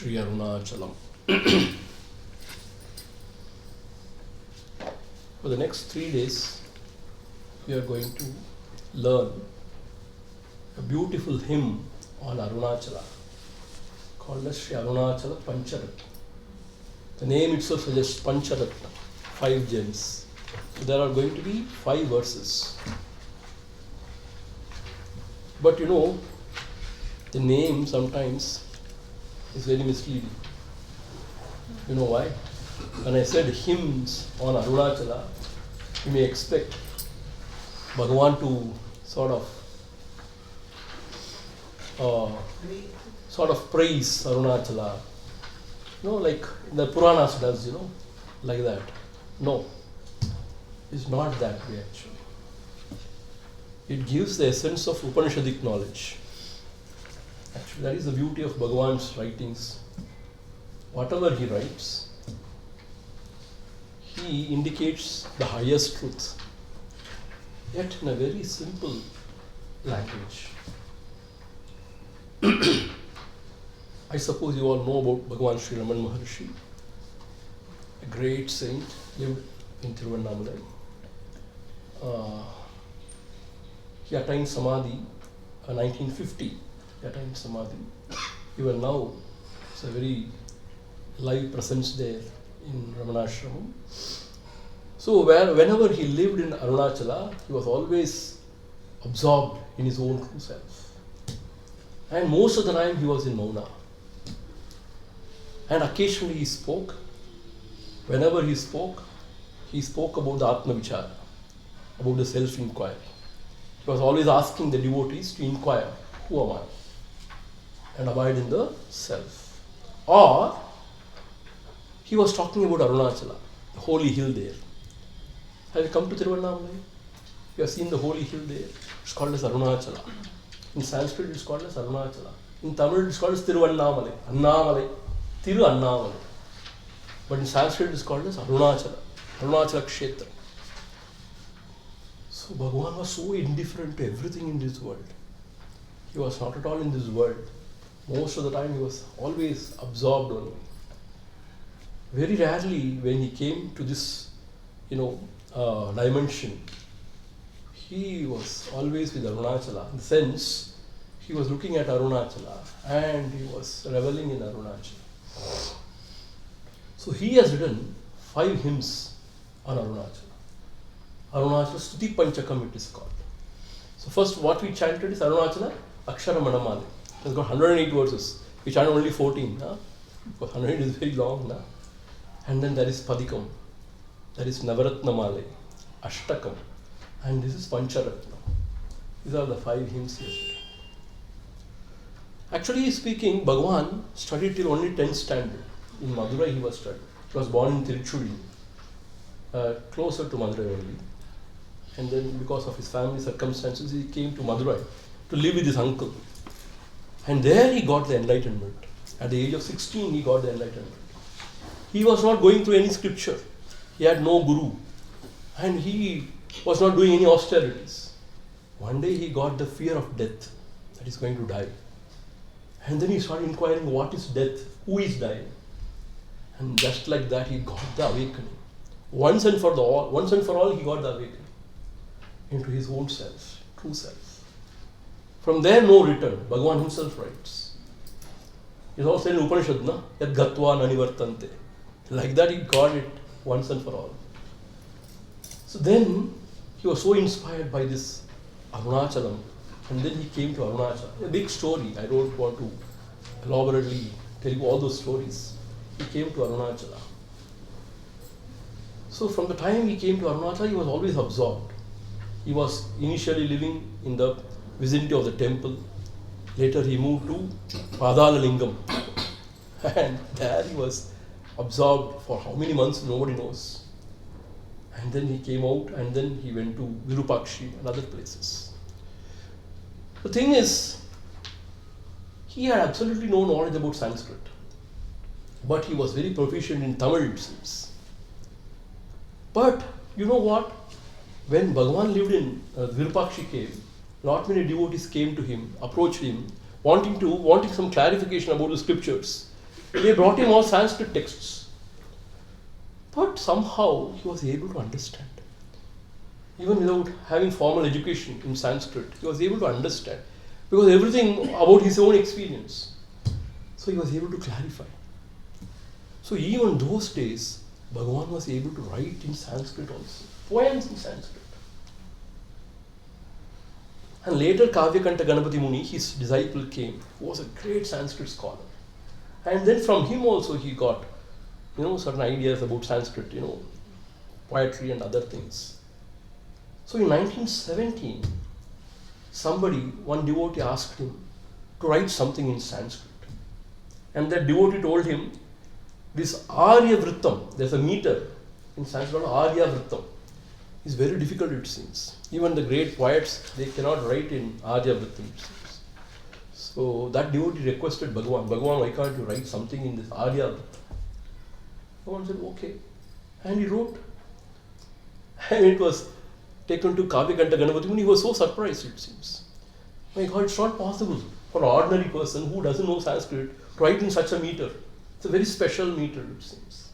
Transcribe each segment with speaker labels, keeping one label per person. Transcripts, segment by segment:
Speaker 1: Shri Arunachalam. For the next 3 days, we are going to learn a beautiful hymn on Arunachala called as Shri Arunachala Pancharatnam. The name itself suggests Pancharatnam, 5 gems. So there are going to be 5 verses. But you know, the name sometimes is very misleading. You know why? When I said hymns on Arunachala, you may expect Bhagavan to sort of praise Arunachala. You know, like the Puranas does, like that. No, it's not that way actually. It gives the essence of Upanishadic knowledge. Actually, that is the beauty of Bhagavan's writings. Whatever he writes, he indicates the highest truth, yet in a very simple language. I suppose you all know about Bhagavan Sri Ramana Maharishi, a great saint, lived in Tiruvannamalai. He attained Samadhi 1950. He attained Samadhi. Even now, it's a very live presence there in Ramana Ashramam. So whenever he lived in Arunachala, he was always absorbed in his own true self. And most of the time he was in Mauna. And occasionally he spoke. Whenever he spoke about the Atma Vichara, about the self-inquiry. He was always asking the devotees to inquire, who am I? And abide in the self. Or he was talking about Arunachala, the holy hill there. Have you come to Tiruvannamalai? You have seen the holy hill there. It's called as Arunachala. In Sanskrit it's called as Arunachala. In Tamil it's called as Tiruvannamalai. Annamalai. Tiruvannamalai. But in Sanskrit it's called as Arunachala. Arunachala Kshetra. So Bhagavan was so indifferent to everything in this world. He was not at all in this world. Most of the time he was always absorbed only. Very rarely when he came to this, dimension, he was always with Arunachala. In the sense, he was looking at Arunachala and he was reveling in Arunachala. So he has written 5 hymns on Arunachala. Arunachala Stuti Panchakam it is called. So first what we chanted is Arunachala Akshara Manamale. It has got 108 verses. We chanted only 14. Because 108 is very long. And then there is Padikam. There is Navaratnamalai, Ashtakam. And this is Pancharatnam. These are the 5 hymns he has written. Actually speaking, Bhagavan studied till only 10th standard. In Madurai he was studied. He was born in Tiruchuri, closer to Madurai only. And then because of his family circumstances, he came to Madurai to live with his uncle. And there he got the enlightenment. At the age of 16, he got the enlightenment. He was not going through any scripture. He had no guru. And he was not doing any austerities. One day he got the fear of death, that he's going to die. And then he started inquiring, what is death? Who is dying? And just like that, he got the awakening. Once and for all, he got the awakening into his own self, true self. From there, no return. Bhagavan himself writes. He's also in Upanishad, Yad Gatva Nanivartante. Like that, he got it once and for all. So then, he was so inspired by this Arunachalam, and then he came to Arunachala. A big story. I don't want to elaborately tell you all those stories. He came to Arunachala. So from the time he came to Arunachala, he was always absorbed. He was initially living in the vicinity of the temple. Later he moved to Padala Lingam. And there he was absorbed for how many months, nobody knows. And then he came out and then he went to Virupakshi and other places. The thing is, he had absolutely no knowledge about Sanskrit. But he was very proficient in Tamil, it seems. But you know what? When Bhagavan lived in Virupakshi cave, not many devotees came to him, approached him, wanting some clarification about the scriptures. They brought him all Sanskrit texts. But somehow he was able to understand. Even without having formal education in Sanskrit, he was able to understand. Because everything about his own experience. So he was able to clarify. So even those days, Bhagavan was able to write in Sanskrit also. Poems in Sanskrit. And later Kavyakanta Ganapati Muni, his disciple, came, who was a great Sanskrit scholar. And then from him also he got, certain ideas about Sanskrit, poetry and other things. So in 1917, one devotee asked him to write something in Sanskrit. And that devotee told him, this Arya Vrittam, there's a meter in Sanskrit called Arya Vrittam. It's very difficult, it seems. Even the great poets, they cannot write in Arya Vrittam, it seems. So that devotee requested Bhagavan, why can't you write something in this Arya Vrittam? Bhagavan said, okay. And he wrote. And it was taken to Kavyakanta Ganapati Muni. He was so surprised, it seems. My God, it's not possible for an ordinary person who doesn't know Sanskrit to write in such a meter. It's a very special meter, it seems.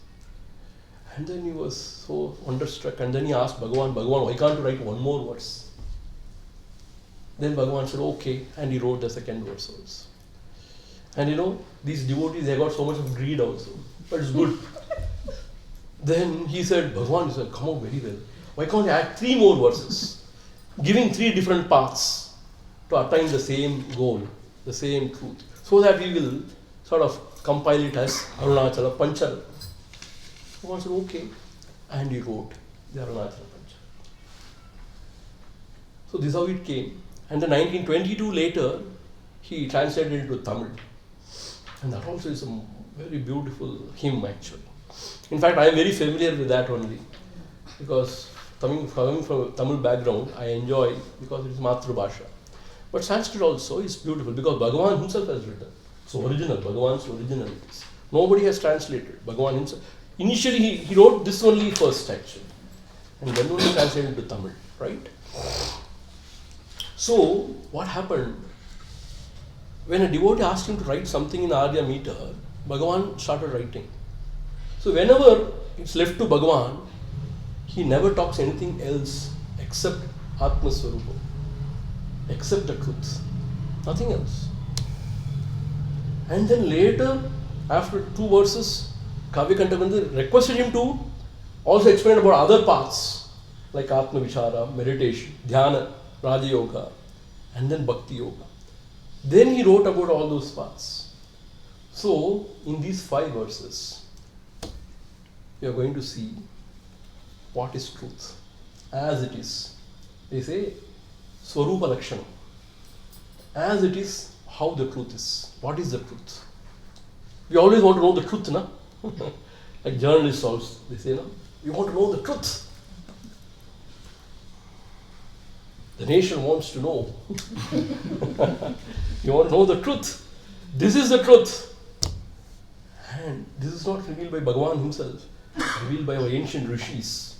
Speaker 1: And then he was so wonderstruck, and then he asked Bhagavan, why can't you write one more verse? Then Bhagavan said, okay, and he wrote the second verse also. And these devotees, they got so much of greed also, but it's good. Then he said, Bhagavan, you said, come out very well. Why can't you add 3 more verses, giving 3 different paths to attain the same goal, the same truth, so that we will sort of compile it as Arunachala Pancharatnam. Bhagavan said, okay. And he wrote the Arunachala Pancharatnam. So this is how it came. And then 1922 later, he translated it into Tamil. And that also is a very beautiful hymn actually. In fact, I am very familiar with that only. Because coming from Tamil background, I enjoy because it is Matrubhasha. But Sanskrit also is beautiful because Bhagavan himself has written. So original, Bhagavan's original it is. Nobody has translated. Bhagavan himself. Initially he wrote this only first actually. And then only translated to Tamil, right? So what happened? When a devotee asked him to write something in Arya meter, Bhagavan started writing. So whenever it's left to Bhagavan, he never talks anything else except Atma Swaroopa, except the truth. Nothing else. And then later, after 2 verses, Kavyakanta Mandir requested him to also explain about other paths like Atma Vichara, meditation, Dhyana, Raja Yoga, and then Bhakti Yoga. Then he wrote about all those paths. So, in these 5 verses, we are going to see what is truth as it is. They say Swarupa Lakshana. As it is, how the truth is. What is the truth? We always want to know the truth, na? Like journalists also, they say, no? We want to know the truth. The nation wants to know. You want to know the truth. This is the truth. And this is not revealed by Bhagavan himself, revealed by our ancient rishis.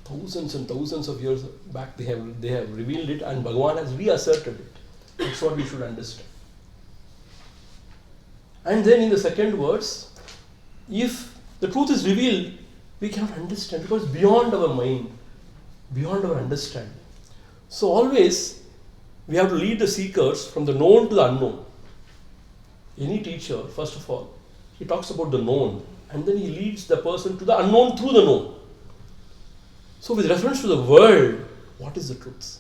Speaker 1: Thousands and thousands of years back they have revealed it, and Bhagavan has reasserted it. That's what we should understand. And then in the second verse, if the truth is revealed, we cannot understand because it's beyond our mind, beyond our understanding. So always we have to lead the seekers from the known to the unknown. Any teacher, first of all, he talks about the known and then he leads the person to the unknown through the known. So with reference to the world, what is the truth?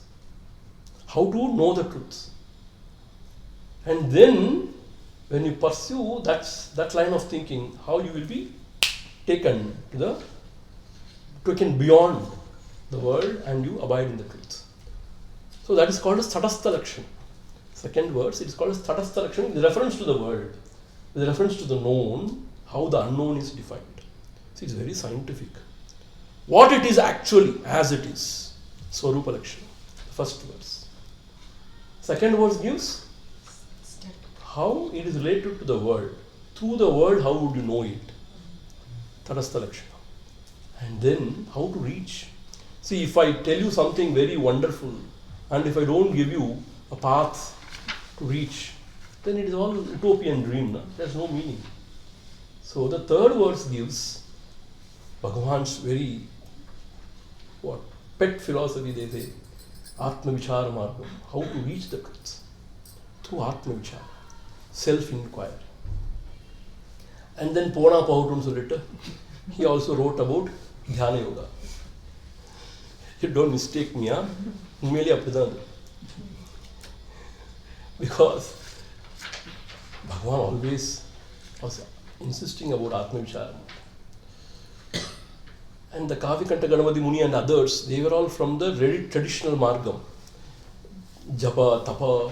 Speaker 1: How to know the truth? And then when you pursue that line of thinking, how you will be taken beyond the world and you abide in the truth. So that is called as Tatastha Lakshana. Second verse, it is called as Tatastha Lakshana with reference to the world, with reference to the known, how the unknown is defined. See, it's very scientific. What it is actually, as it is. Swarupa Lakshana, the first verse. Second verse gives how it is related to the world. Through the world, how would you know it? Tatastha Lakshana. And then, how to reach. See, if I tell you something very wonderful, and if I don't give you a path to reach, then it is all utopian dream. No? There's no meaning. So the third verse gives Bhagavan's very pet philosophy, they say, Atma Vichara Margam, how to reach the truth through Atma Vichara, self-inquiry. And then Pona Pautum Solita, he also wrote about Dhyana Yoga. You don't mistake me, huh? Because Bhagavan always was insisting about Atma Vichara. And the Kavikanta Ganapati Muni and others, they were all from the very traditional Margam. Japa, Tapa,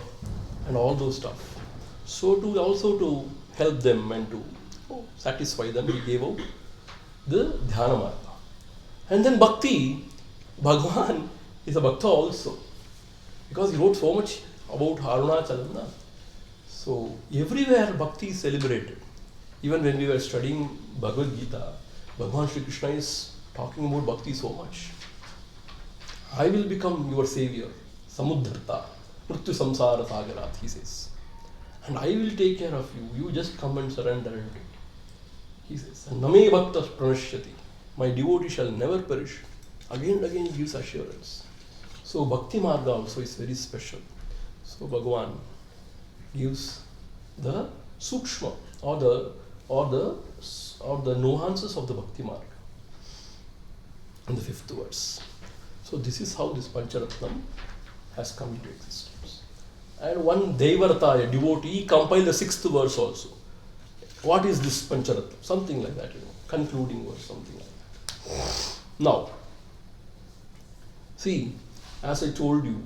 Speaker 1: and all those stuff. So to help them and to satisfy them, he gave out the Dhyana Marga. And then Bhakti, Bhagavan is a Bhakta also. Because he wrote so much about Arunachala. So everywhere Bhakti is celebrated. Even when we were studying Bhagavad Gita, Bhagavan Sri Krishna is talking about Bhakti so much. I will become your savior, Samudharta, Mrityu Samsara Sagarat, he says. And I will take care of you. You just come and surrender. And he says, Name Bhakta Pranashyati, my devotee shall never perish. Again and again he gives assurance. So Bhakti Marga also is very special. So Bhagavan gives the Sukshma or the nuances of the Bhakti Marga in the 5th verse. So this is how this Pancharatnam has come into existence. And one Devarata, a devotee, he compiled the 6th verse also. What is this Pancharatnam? Something like that, concluding verse, something like that. Now, see, as I told you,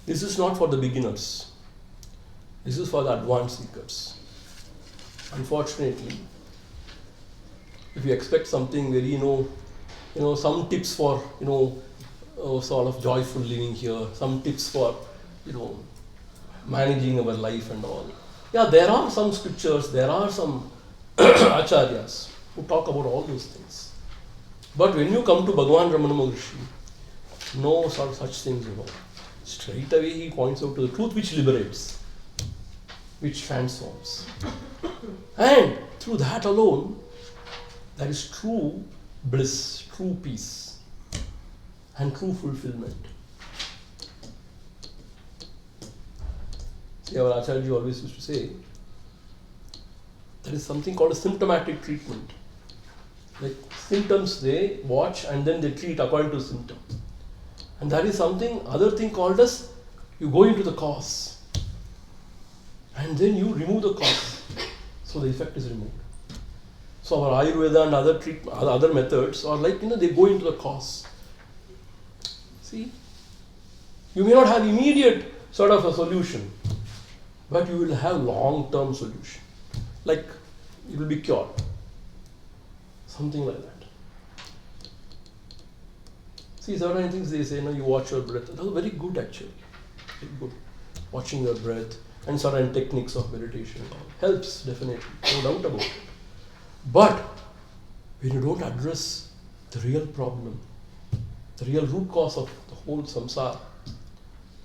Speaker 1: this is not for the beginners. This is for the advanced seekers. Unfortunately, if you expect something very, some tips for, sort of joyful living here, some tips for, managing our life and all. Yeah, there are some scriptures, there are some acharyas who talk about all those things. But when you come to Bhagavan Ramana Maharishi, no such things, Straight away he points out to the truth which liberates, which transforms. And through that alone, there is true bliss, true peace, and true fulfillment. See, our Acharya always used to say, there is something called a symptomatic treatment. Like symptoms they watch and then they treat according to symptoms. And there is other thing called as, you go into the cause. And then you remove the cause. So the effect is removed. So our Ayurveda and other methods are like, they go into the cause. See? You may not have immediate sort of a solution, but you will have long-term solution. Like, you will be cured. Something like that. See, certain things they say, you watch your breath. That was very good actually. Very good. Watching your breath and certain techniques of meditation helps definitely, no doubt about it. But when you don't address the real problem, the real root cause of the whole samsara,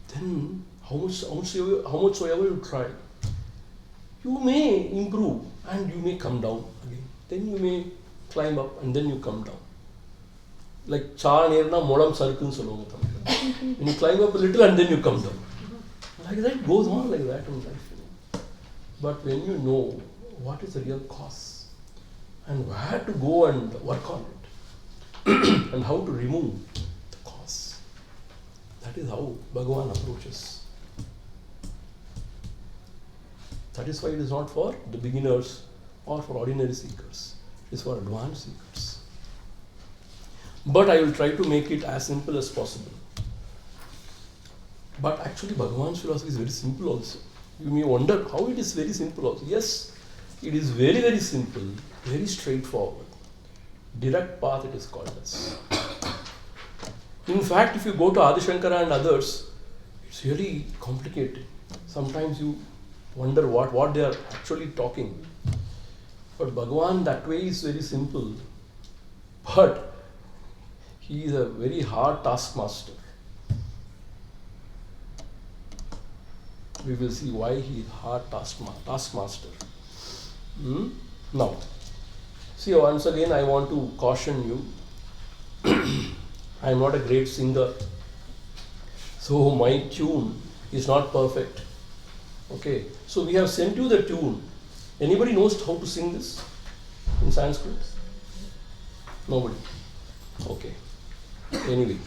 Speaker 1: then how much soever you try, you may improve and you may come down again. Then you may climb up and then you come down. Like cha nerna modam sarkun solonga tamil. When you climb up a little and then you come down. Like that, it goes on like that in life. But when you know what is the real cause and where to go and work on it and how to remove the cause, that is how Bhagavan approaches. That is why it is not for the beginners or for ordinary seekers. It is for advanced seekers. But I will try to make it as simple as possible. But actually Bhagavan's philosophy is very simple also. You may wonder how it is very simple also. Yes, it is very, very simple, very straightforward. Direct path it is called as. In fact, if you go to Adi Shankara and others, it's really complicated. Sometimes you wonder what they are actually talking. But Bhagavan that way is very simple. But he is a very hard taskmaster. we will see why he is hard taskmaster. Now, see, once again I want to caution you. I am not a great singer, so my tune is not perfect. Okay, so we have sent you the tune. Anybody knows how to sing this in Sanskrit? Nobody. Okay. Anyway,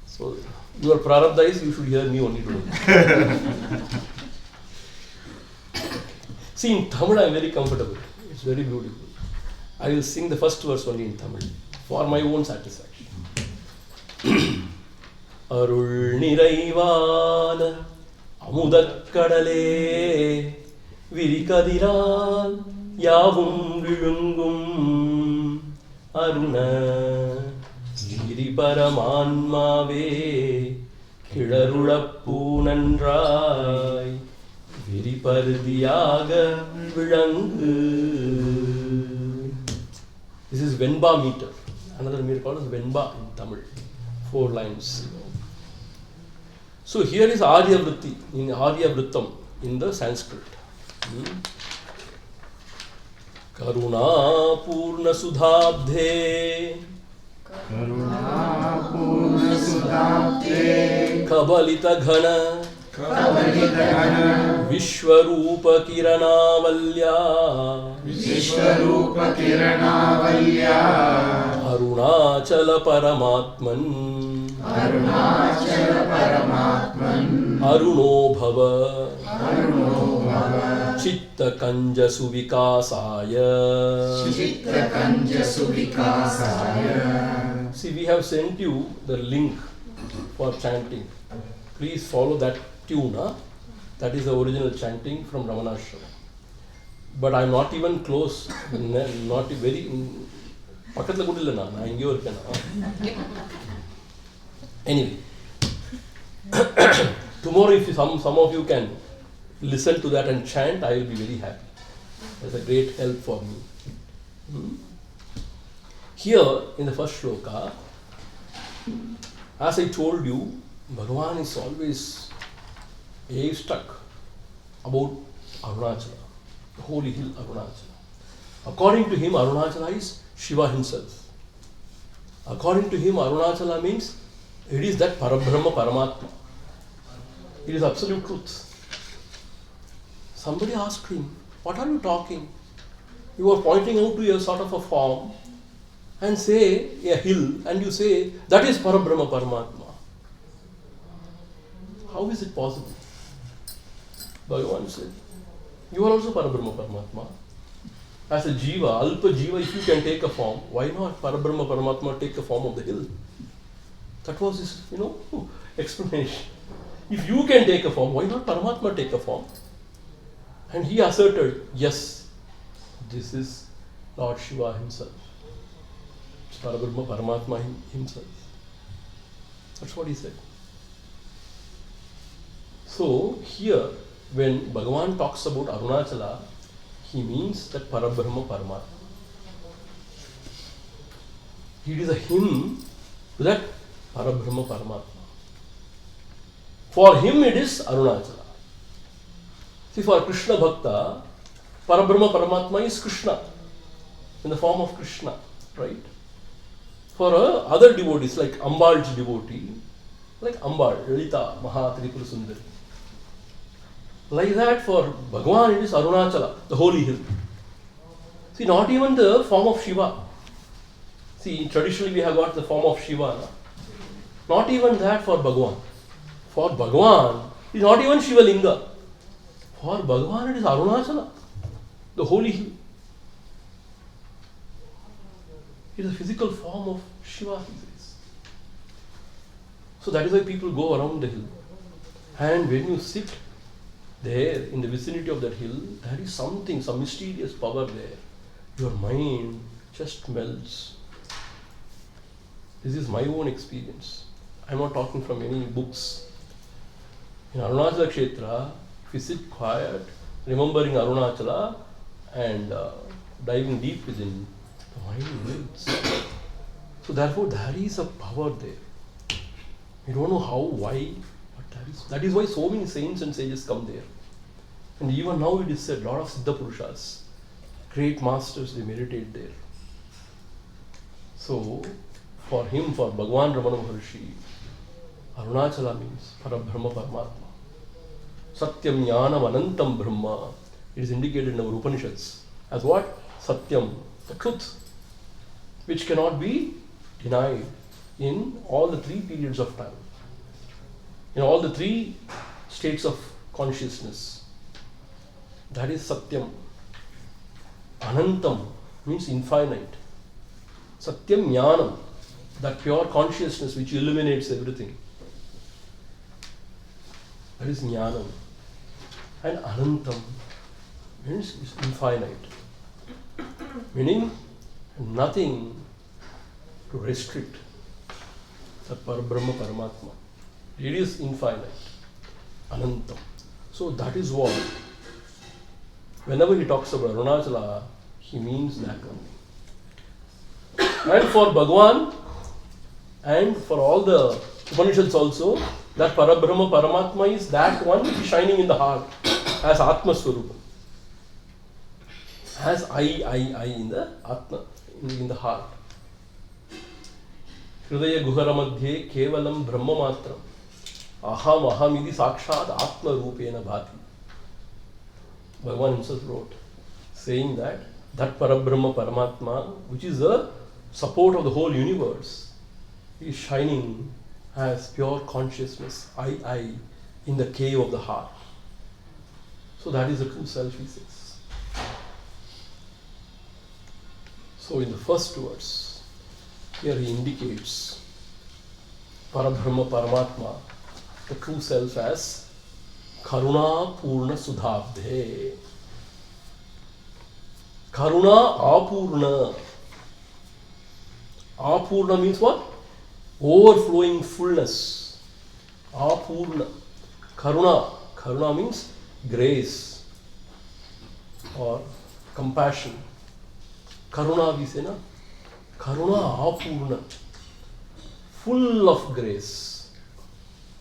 Speaker 1: so your prarabdha is you should hear me only today. See, in Tamil I am very comfortable. It's very beautiful. I will sing the first verse only in Tamil for my own satisfaction. அருள் நிறைவான அமுதக்கடலே விரிகதிரால் யாவும் விழுங்கும் அருண கிரி பரமான்மாவே கிளருளப்பூ நன்றாய் விரிபருதியாக விளங்கு. This is Venba meter. Another meter called as Venba in Tamil. 4 lines. So here is Aryavritti, in Aryavrittam in the Sanskrit. Karuna Purna Sudhabdhe Kabalita Ghana Vishwarupa Kiranavalya Arunachala Paramatman Aruno Bhava Chitta Kanja Suvikasaya. See, we have sent you the link for chanting. Please follow that tune. That is the original chanting from Ramana. But I am not even close, not very. Anyway, tomorrow if some of you can listen to that and chant, I will be very happy. That's a great help for me. Here in the first shloka, as I told you, Bhagavan is always stuck about Arunachala, the holy hill Arunachala. According to him, Arunachala is Shiva himself. According to him, Arunachala means it is that Parabrahma Paramatma. It is absolute truth. Somebody asked him, what are you talking? You are pointing out to a sort of a form and say a hill and you say that is Parabrahma Paramatma. How is it possible? Bhagavan said, you are also Parabrahma Paramatma. As a Jiva, Alpa Jiva, if you can take a form, why not Parabrahma Paramatma take the form of the hill? That was his, explanation. If you can take a form, why not Paramatma take a form? And he asserted, yes, this is Lord Shiva himself. It's Parabrahma Paramatma himself. That's what he said. So here, when Bhagavan talks about Arunachala, he means that Parabrahma Paramatma. It is a hymn to that Parabrahma Paramatma. For him it is Arunachala. See, for Krishna Bhakta, Parabrahma Paramatma is Krishna, in the form of Krishna, right? For other devotees, like Ambal's devotee, like Ambal, Lalita, Maha Tripura Sundari. Like that, for Bhagavan it is Arunachala, the holy hill. See, not even the form of Shiva. See, traditionally we have got the form of Shiva. Not even that for Bhagavan. For Bhagavan, it is not even Shiva Linga. For Bhagavan it is Arunachala, the holy hill. It is a physical form of Shiva, he says. So that is why people go around the hill. And when you sit there in the vicinity of that hill, there is something, some mysterious power there. Your mind just melts. This is my own experience. I am not talking from any books. In Arunachala Kshetra, if you sit quiet, remembering Arunachala and diving deep within, the mind melts. So therefore there is a power there. We don't know how, why, But that is why so many saints and sages come there. And even now it is said, lot of Siddha Purushas, great masters, they meditate there. So, for him, for Bhagavan Ramana Maharishi, Arunachala means Parabrahma Paramatma. Satyam Jnanam Anantam Brahma. It is indicated in our Upanishads as what? Satyam, the truth, which cannot be denied in all the three periods of time, in all the three states of consciousness. That is Satyam. Anantam means infinite. Satyam Jnanam, that pure consciousness which illuminates everything. That is Jnanam. And Anantam means infinite. Meaning nothing to restrict. That Parabrahma Paramatma. It is infinite. Anantam. So that is what, whenever he talks about Arunachala, he means that only. And for Bhagavan and for all the Upanishads also, that Parabrahma Paramatma is that one which is shining in the heart as Atma Swaroopa. As I in the Atma, in the heart. Hridaya Guhara Madhye Kevalam Brahma Matram Aham Ahamidi Sakshad Atma Rupena Bhati. Bhagavan himself wrote, saying that Parabrahma Paramatma, which is the support of the whole universe, is shining as pure consciousness, I, in the cave of the heart. So that is the true self, he says. So in the first verse, here he indicates Parabrahma Paramatma, the true self, as Karuna Purna Sudhabdhe. Karuna Apurna. Apurna means what? Overflowing fullness. Apurna. Karuna. Karuna means grace or compassion. Karuna we say, na? Karuna Apurna. Full of grace.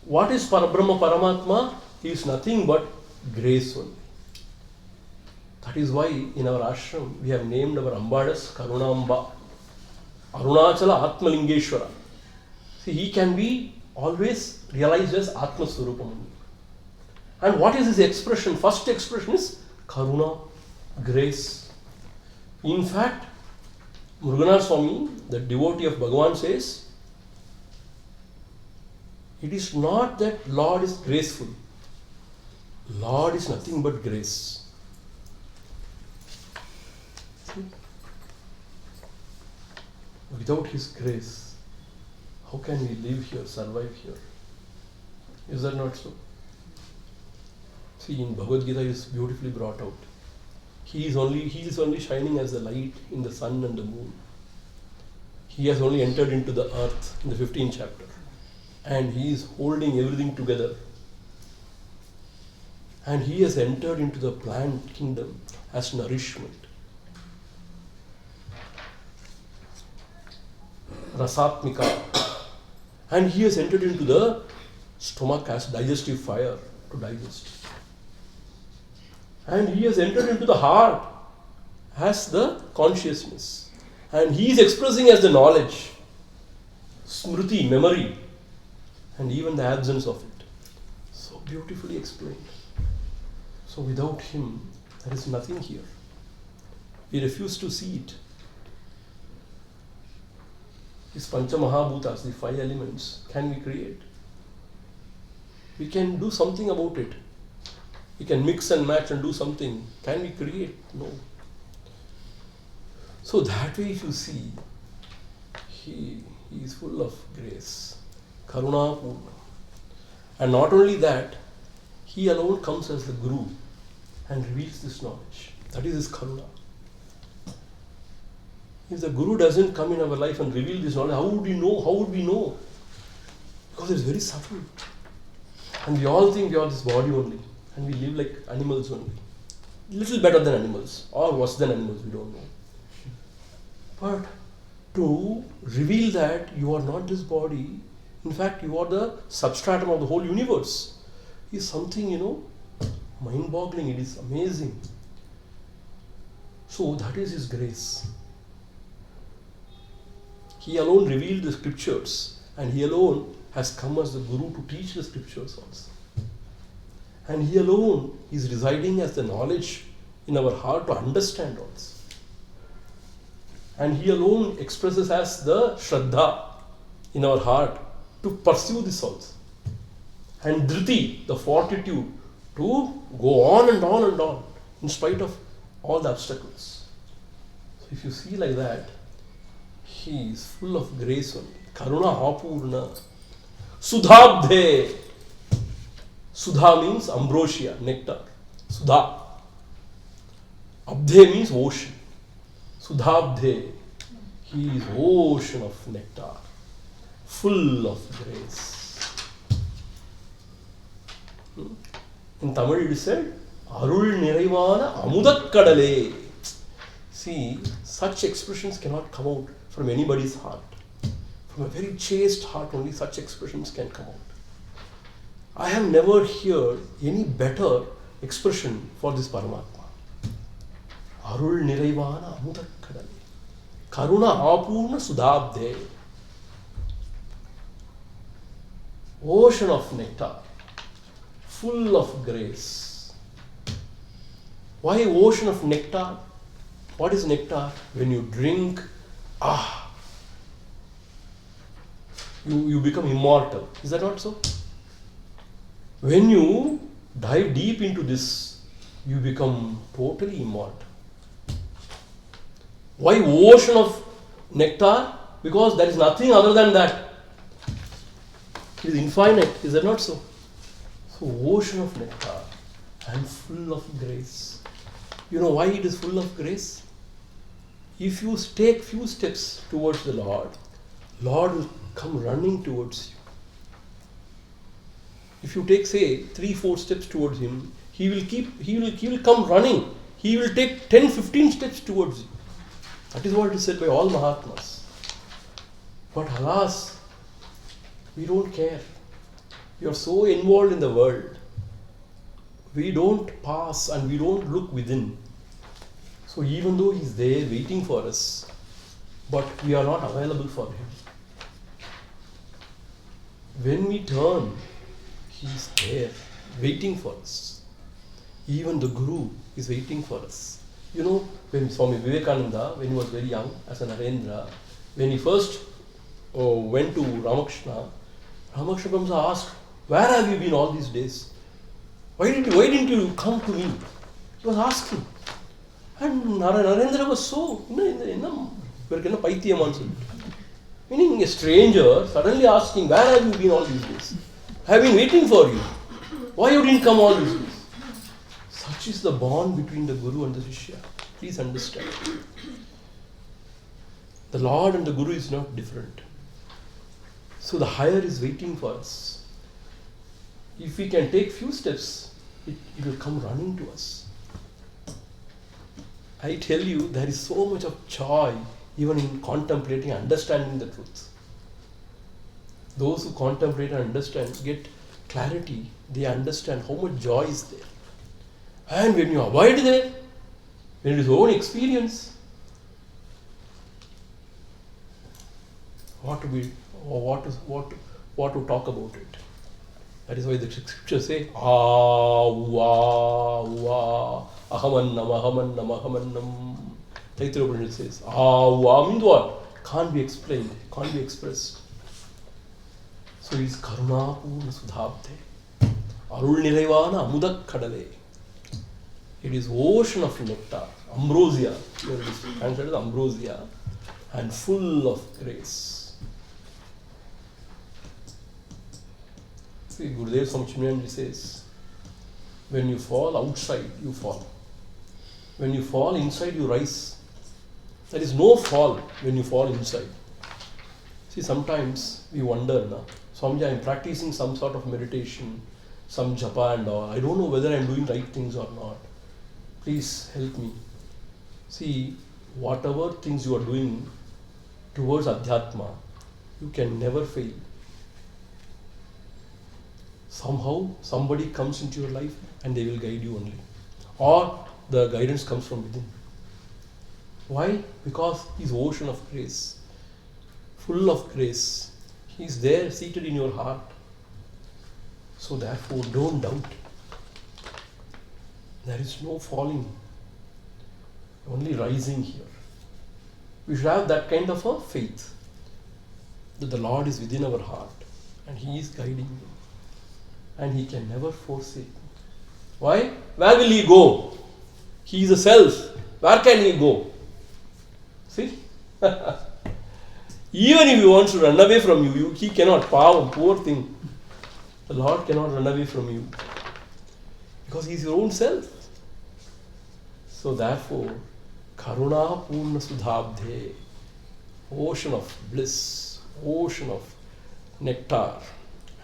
Speaker 1: What is Parabrahma Paramatma? He is nothing but grace only. That is why in our ashram we have named our Ambadas Karunamba. Arunachala Atma Lingeshwara. See, he can be always realized as Atma Swaroopananda. And what is his expression? First expression is Karuna, grace. In fact, Muruganar Swami, the devotee of Bhagavan, says, it is not that Lord is graceful. Lord is nothing but grace. See? Without His grace, how can we live here, survive here? Is that not so? See, in Bhagavad Gita it is beautifully brought out. He is only shining as the light in the sun and the moon. He has only entered into the earth in the 15th chapter. And He is holding everything together. And He has entered into the plant kingdom as nourishment. Rasatmika. And He has entered into the stomach as digestive fire to digest. And He has entered into the heart as the consciousness. And He is expressing as the knowledge, smriti, memory, and even the absence of it. So beautifully explained. So without Him, there is nothing here. We refuse to see it. These Pancha Mahabhutas, the 5 elements, can we create? We can do something about it. We can mix and match and do something. Can we create? No. So that way if you see, He is full of grace. Karuna Purna. And not only that, He alone comes as the Guru and reveals this knowledge. That is His Karuna. If the Guru doesn't come in our life and reveal this knowledge, how would we know? How would we know? Because it's very subtle. And we all think we are this body only. And we live like animals only. Little better than animals. Or worse than animals, we don't know. But to reveal that you are not this body, In fact, you are the substratum of the whole universe. Is something, mind-boggling. It is amazing. So that is His grace. He alone revealed the scriptures, and He alone has come as the Guru to teach the scriptures also. And He alone is residing as the knowledge in our heart to understand also. And He alone expresses as the Shraddha in our heart to pursue this also. And Dhriti, the fortitude to go on and on and on in spite of all the obstacles. So if you see like that, He is full of grace only. Karuna apurna. Sudhabde. Sudha means ambrosia, nectar. Sudha. Abdhe means ocean. Sudhabde. He is ocean of nectar. Full of grace. In Tamil it is said, Arul Niraivana Amudakkadale. See, such expressions cannot come out from anybody's heart. From a very chaste heart only such expressions can come out. I have never heard any better expression for this Paramatma. Arul Niraivana Amudakkadale. Karuna Apurna Sudhabde. Ocean of nectar. Full of grace. Why ocean of nectar? What is nectar? When you drink, you become immortal. Is that not so? When you dive deep into this, you become totally immortal. Why ocean of nectar? Because there is nothing other than that. It is infinite. Is that not so? So ocean of nectar and full of grace. You know why it is full of grace? If you take few steps towards the Lord, Lord will come running towards you. If you take, say, 3-4 steps towards Him, He will come running. He will take 10-15 steps towards you. That is what is said by all Mahatmas. But alas, we don't care. We are so involved in the world. We don't pass and we don't look within. So even though He is there waiting for us, but we are not available for Him. When we turn, He is there waiting for us. Even the Guru is waiting for us. You know, when Swami Vivekananda, when he was very young, as an Narendra, when he first went to Ramakrishna, Ramakrishna comes and asked, "Where have you been all these days? Why didn't you come to me?" He was asking. And Narendra was so, meaning a stranger suddenly asking, "Where have you been all these days? I have been waiting for you. Why you didn't come all these days?" Such is the bond between the Guru and the Shishya. Please understand. The Lord and the Guru is not different. So the higher is waiting for us. If we can take few steps, it will come running to us. I tell you, there is so much of joy even in contemplating and understanding the truth. Those who contemplate and understand get clarity. They understand how much joy is there. And when you avoid there, when it is your own experience, what to talk about it? That is why the scriptures say, ahamannam. Tiruvannamalai says, means what? Can't be explained, can't be expressed. So it is karunapurna sudhabde. Arul niraivana amudakkadale. It is ocean of nectar, ambrosia. Here it is translated as ambrosia, and full of grace. See, Gurudev Swami says, when you fall outside, you fall. When you fall inside, you rise. There is no fall when you fall inside. See, sometimes we wonder, Swamiji, I am practicing some sort of meditation, some japa and all. I don't know whether I am doing right things or not. Please help me. See, whatever things you are doing towards Adhyatma, you can never fail. somehow somebody comes into your life and they will guide you only. Or the guidance comes from within. Why? Because He's ocean of grace, full of grace. He's there seated in your heart. So therefore, don't doubt. There is no falling, only rising here. We should have that kind of a faith that the Lord is within our heart and He is guiding you and He can never forsake me. Why? Where will He go? He is a self. Where can He go? See? Even if He wants to run away from you, He cannot. Poor thing. The Lord cannot run away from you because He is your own self. So therefore, Karuna Purna Sudhabdhe, ocean of bliss, ocean of nectar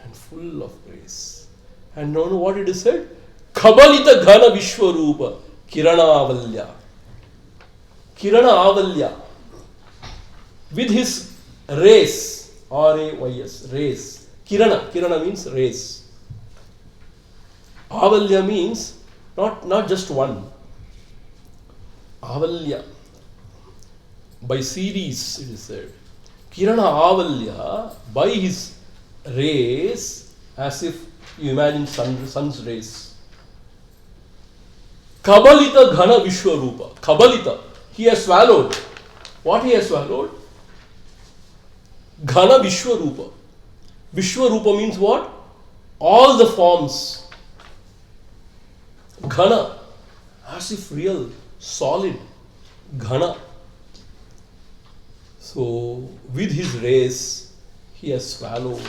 Speaker 1: and full of grace. And know what it is said? Kabalita Ghana Vishwarupa Kirana Avalya. Kirana Avalya. With his rays, R-A-Y-S, rays. Kirana means rays. Avalya means not just one. Avalya. By series it is said. Kirana Avalya, by his rays, as if you imagine sun's rays. Kabalita Ghana Vishwarupa. Kabalita. He has swallowed. What he has swallowed? Ghana Vishwarupa. Vishwarupa means what? All the forms. Ghana. As if real, solid. Ghana. So, with his rays, he has swallowed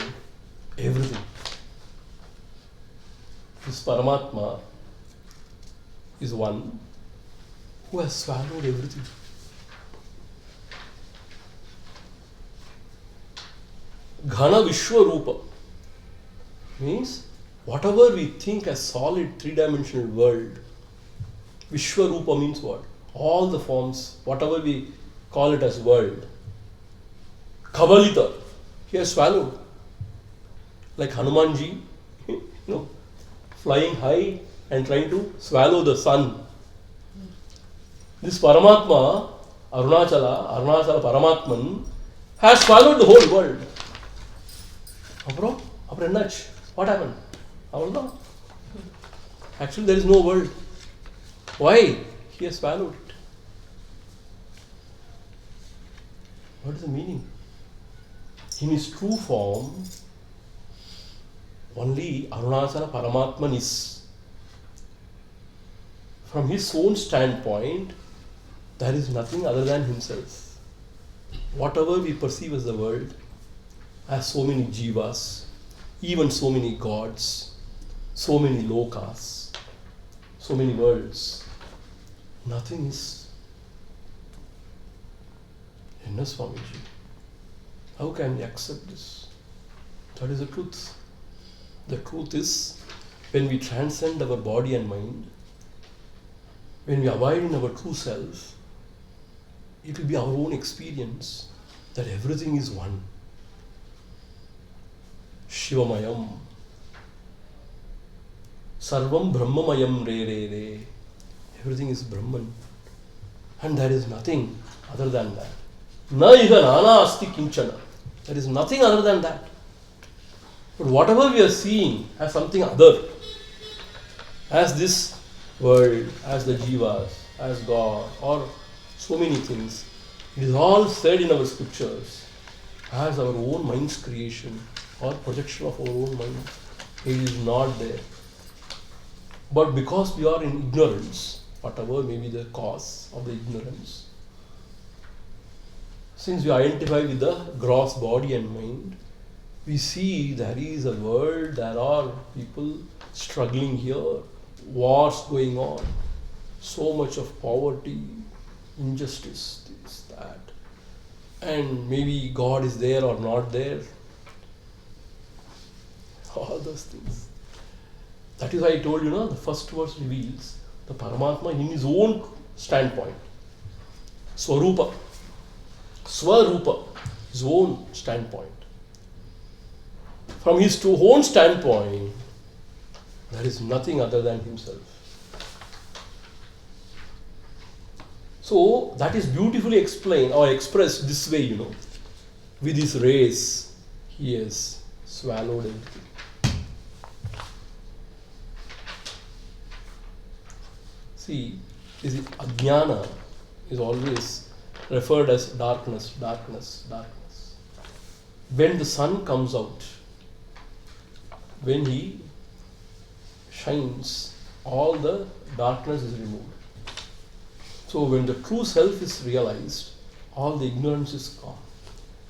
Speaker 1: everything. This Paramatma is one who has swallowed everything. Ghana Vishwarupa means whatever we think as solid three-dimensional world, Vishwarupa means what? All the forms, whatever we call it as world. Kabalita, he has swallowed. Like Hanumanji, flying high and trying to swallow the sun. This Paramatma, Arunachala Paramatman, has swallowed the whole world. What happened? Actually, there is no world. Why? He has swallowed it. What is the meaning? In his true form, only Arunachala Paramatman is. From his own standpoint, there is nothing other than himself. Whatever we perceive as the world, as so many jivas, even so many gods, so many lokas, so many worlds, nothing is. Swamiji, how can we accept this? That is the truth. The truth is, when we transcend our body and mind, when we abide in our true self, it will be our own experience that everything is one. Shivamayam. Sarvam Brahmamayam re. Everything is Brahman. And there is nothing other than that. Na iha nana asti kinchana. There is nothing other than that. But whatever we are seeing as something other, as this world, as the jivas, as God, or so many things, it is all said in our scriptures as our own mind's creation or projection of our own mind. It is not there. But because we are in ignorance, whatever may be the cause of the ignorance, since we identify with the gross body and mind, we see there is a world, there are people struggling here, wars going on, so much of poverty, injustice, this, that. And maybe God is there or not there. All those things. That is why I told you, the first verse reveals the Paramatma in his own standpoint. Swaroopa, his own standpoint. From his own standpoint, There is nothing other than himself. So that is beautifully explained or expressed this way, With his rays, he has swallowed everything. See, ajnana is always referred as darkness, darkness, darkness. When the sun comes out, when he shines, all the darkness is removed. So when the true self is realized, all the ignorance is gone.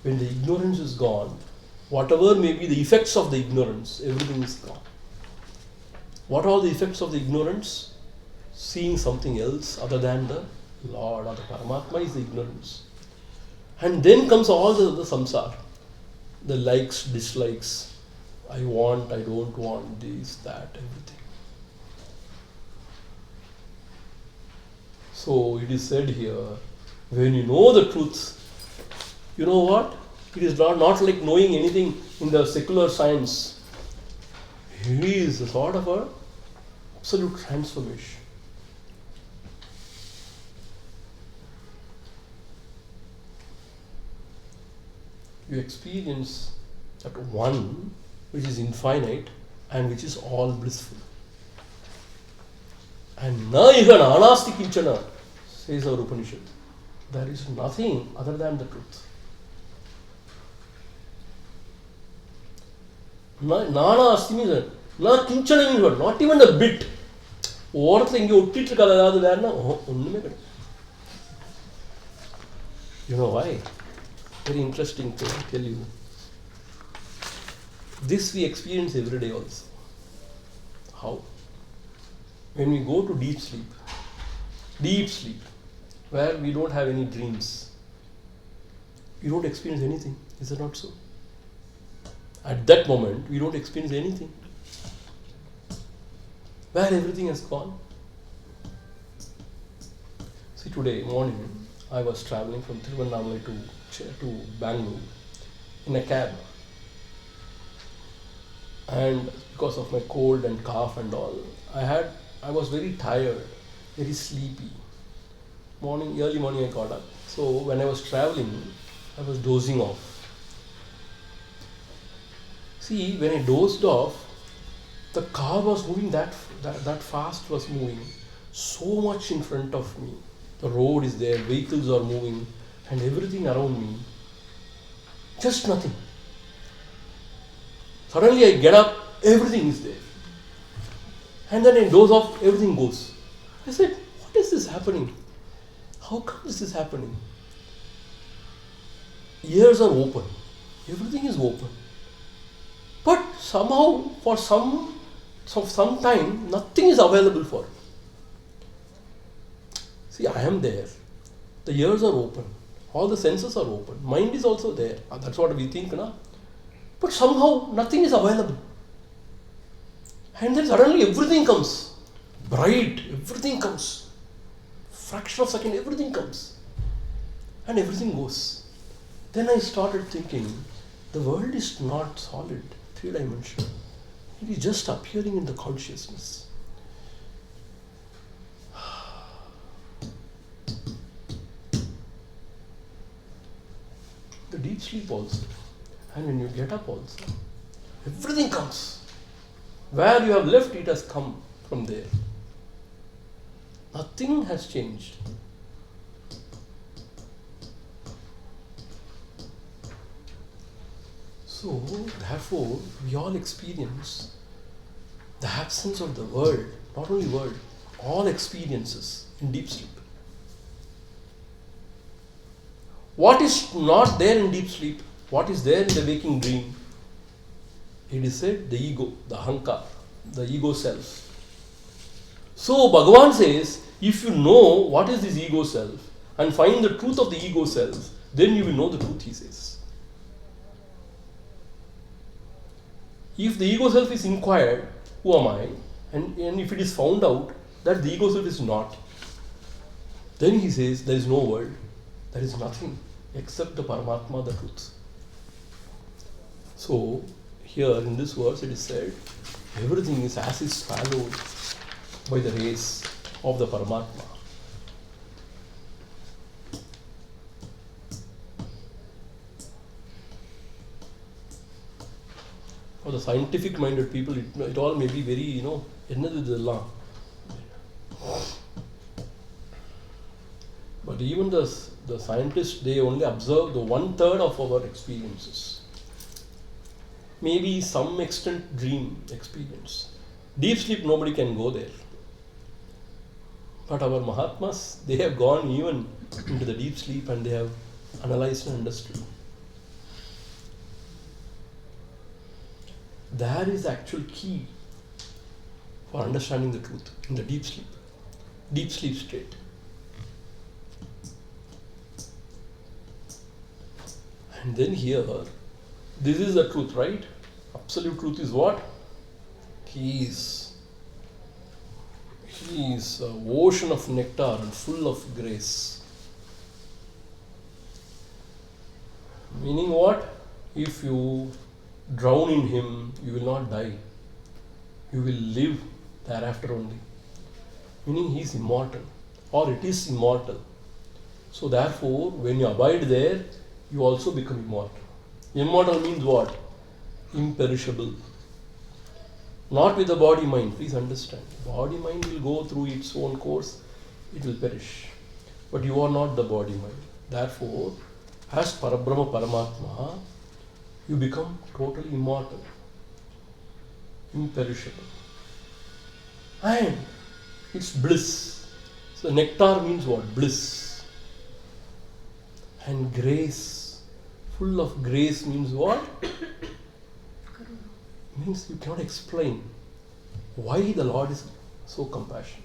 Speaker 1: When the ignorance is gone, whatever may be the effects of the ignorance, everything is gone. What are the effects of the ignorance? Seeing something else other than the Lord or the Paramatma is the ignorance. And then comes all the samsara. The likes, dislikes, I want, I don't want, this, that, everything. So it is said here, when you know the truth, you know what? It is not like knowing anything in the secular science. It is a sort of a absolute transformation. You experience that one which is infinite and which is all blissful. And na iha nanasti kinchana, says our Upanishad. There is nothing other than the truth. Nana asti means na kinchana means not even a bit. You know why? Very interesting to tell you. This we experience every day also. How? When we go to deep sleep, where we don't have any dreams, we don't experience anything. Is it not so? At that moment, we don't experience anything. Where everything has gone. See, today morning, I was traveling from Tiruvannamalai to Bangalore in a cab. And because of my cold and cough and all, I was very tired, very sleepy. Early morning I got up. So when I was traveling, I was dozing off. See, when I dozed off, the car was moving that fast was moving. So much in front of me. The road is there, vehicles are moving, and everything around me. Just nothing. Suddenly I get up, everything is there. And then I doze off, everything goes. I said, what is this happening? How come this is happening? Ears are open. Everything is open. But somehow, for some time, nothing is available for it. See, I am there. The ears are open. All the senses are open. Mind is also there. That's what we think, na? But somehow, nothing is available. And then suddenly everything comes. Bright, everything comes. Fraction of a second, everything comes. And everything goes. Then I started thinking, the world is not solid, three-dimensional. It is just appearing in the consciousness. The deep sleep also. And when you get up also, everything comes. Where you have left, it has come from there. Nothing has changed. So, therefore, we all experience the absence of the world, not only world, all experiences in deep sleep. What is not there in deep sleep? What is there in the waking dream? It is said the ego, the ahankar, the ego self. So Bhagavan says, if you know what is this ego self and find the truth of the ego self, then you will know the truth, he says. If the ego self is inquired, who am I? And if it is found out that the ego self is not, then he says there is no world, there is nothing except the Paramatma, the truth. So, here in this verse it is said, Everything is as is swallowed by the rays of the Paramatma. For the scientific minded people, it all may be very, ennadhu. But even the scientists, they only observe the 1/3 of our experiences. Maybe some extent dream experience. Deep sleep, nobody can go there. But our Mahatmas, they have gone even into the deep sleep and they have analyzed and understood. That is the actual key for understanding the truth in the deep sleep state. And then here, this is the truth, right? Absolute truth is what? He is an ocean of nectar and full of grace. Meaning what? If you drown in him, you will not die. You will live thereafter only. Meaning he is immortal, or it is immortal. So therefore, when you abide there, you also become immortal. Immortal means what? Imperishable. Not with the body mind, please understand. Body mind will go through its own course, it will perish. But you are not the body mind. Therefore, as Parabrahma Paramatma, you become totally immortal, imperishable. And it's bliss. So nectar means what? Bliss. And grace, full of grace means what? Means you cannot explain why the Lord is so compassionate.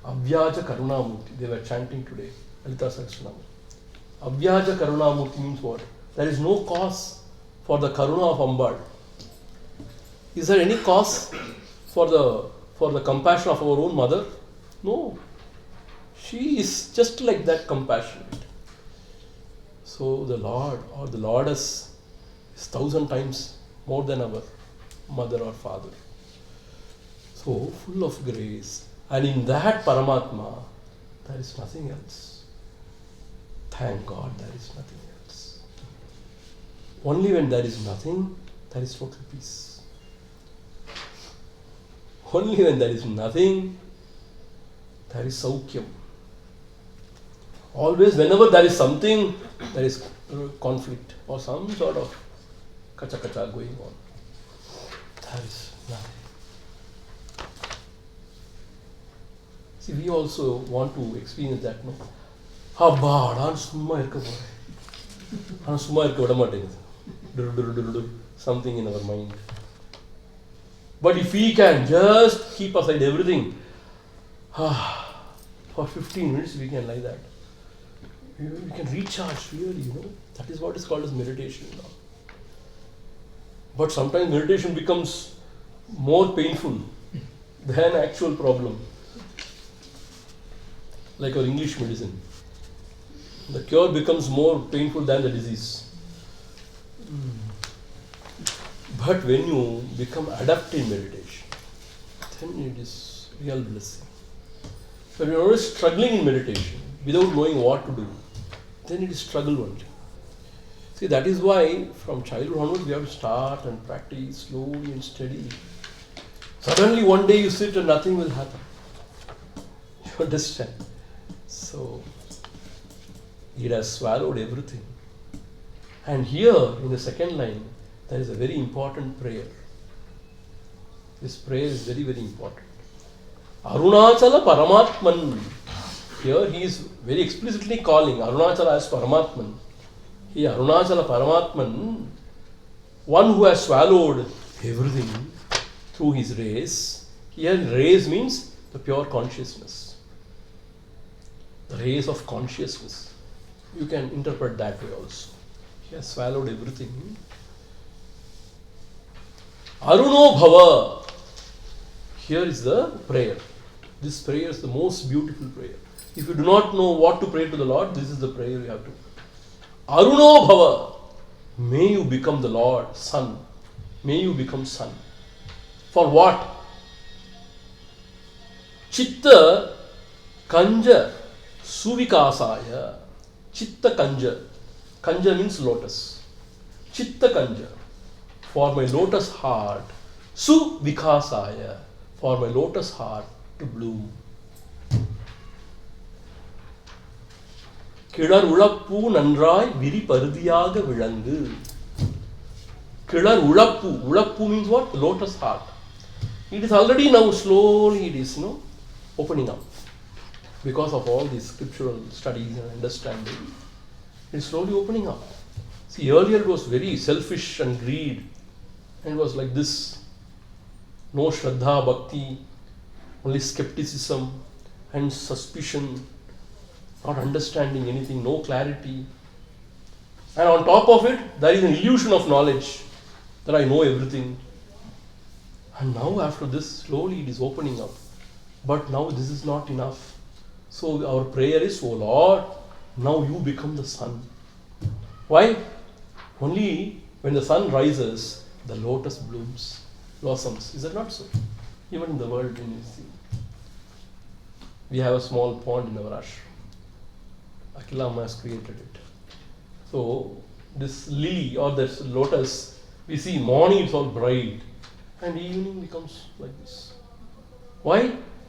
Speaker 1: Avyaja Karunamurti, they were chanting today, Lalita Sahasranama. Avyaja Karunamurti means what? There is no cause for the Karuna of Ambal. Is there any cause for the compassion of our own mother? No. She is just like that compassionate. So the Lord or the Lordess is 1,000 times more than our mother or father. So full of grace. And in that Paramatma, there is nothing else. Thank God there is nothing else. Only when there is nothing, there is total peace. Only when there is nothing, there is Saukyam. Always, whenever there is something, there is conflict or some sort of kacha-kacha going on. There is nothing. See, we also want to experience that, no? Habba, நான் சும்மா இருக்க போறேன். நான் சும்மா இருக்க விட மாட்டேங்குது. Something in our mind. But if we can just keep aside everything, for 15 minutes we can like that. We can recharge really, That is what is called as meditation now. But sometimes meditation becomes more painful than actual problem. Like our English medicine. The cure becomes more painful than the disease. But when you become adept in meditation, then it is real blessing. But when you are always struggling in meditation without knowing what to do, then it is struggle only. See, that is why from childhood onwards we have to start and practice slowly and steadily. Suddenly one day you sit and nothing will happen. You understand? So, it has swallowed everything. And here in the second line, there is a very important prayer. This prayer is very, very important. Arunachala Paramatman. Here he is very explicitly calling Arunachala as Paramatman. Here Arunachala Paramatman, one who has swallowed everything through his rays. Here rays means the pure consciousness. The rays of consciousness. You can interpret that way also. He has swallowed everything. Aruno Bhava. Here is the prayer. This prayer is the most beautiful prayer. If you do not know what to pray to the Lord, this is the prayer you have to. Aruno Bhava. May you become the Lord, Son. May you become Son. For what? Chitta Kanja Suvikasaya. Chitta Kanja. Kanja means lotus. Chitta Kanja. For my lotus heart. Suvikasaya. For my lotus heart to bloom. கிளர் உழப்பு நன்றாய் விரி பருதியாக விளங்கு. கிளர் உழப்பு. உழப்பு means what? Lotus heart. It is already now slowly it is opening up. Because of all these scriptural studies and understanding, it is slowly opening up. See, earlier it was very selfish and greed. And it was like this. No Shraddha, Bhakti, only skepticism and suspicion. Not understanding anything, no clarity. And on top of it, there is an illusion of knowledge that I know everything. And now after this, slowly it is opening up. But now this is not enough. So our prayer is, oh Lord, now you become the sun. Why? Only when the sun rises, the lotus blossoms. Is that not so? Even in the world, when you see. We have a small pond in our ashram. Akilama has created it. So this lily or this lotus, we see morning it's all bright and evening becomes like this. Why?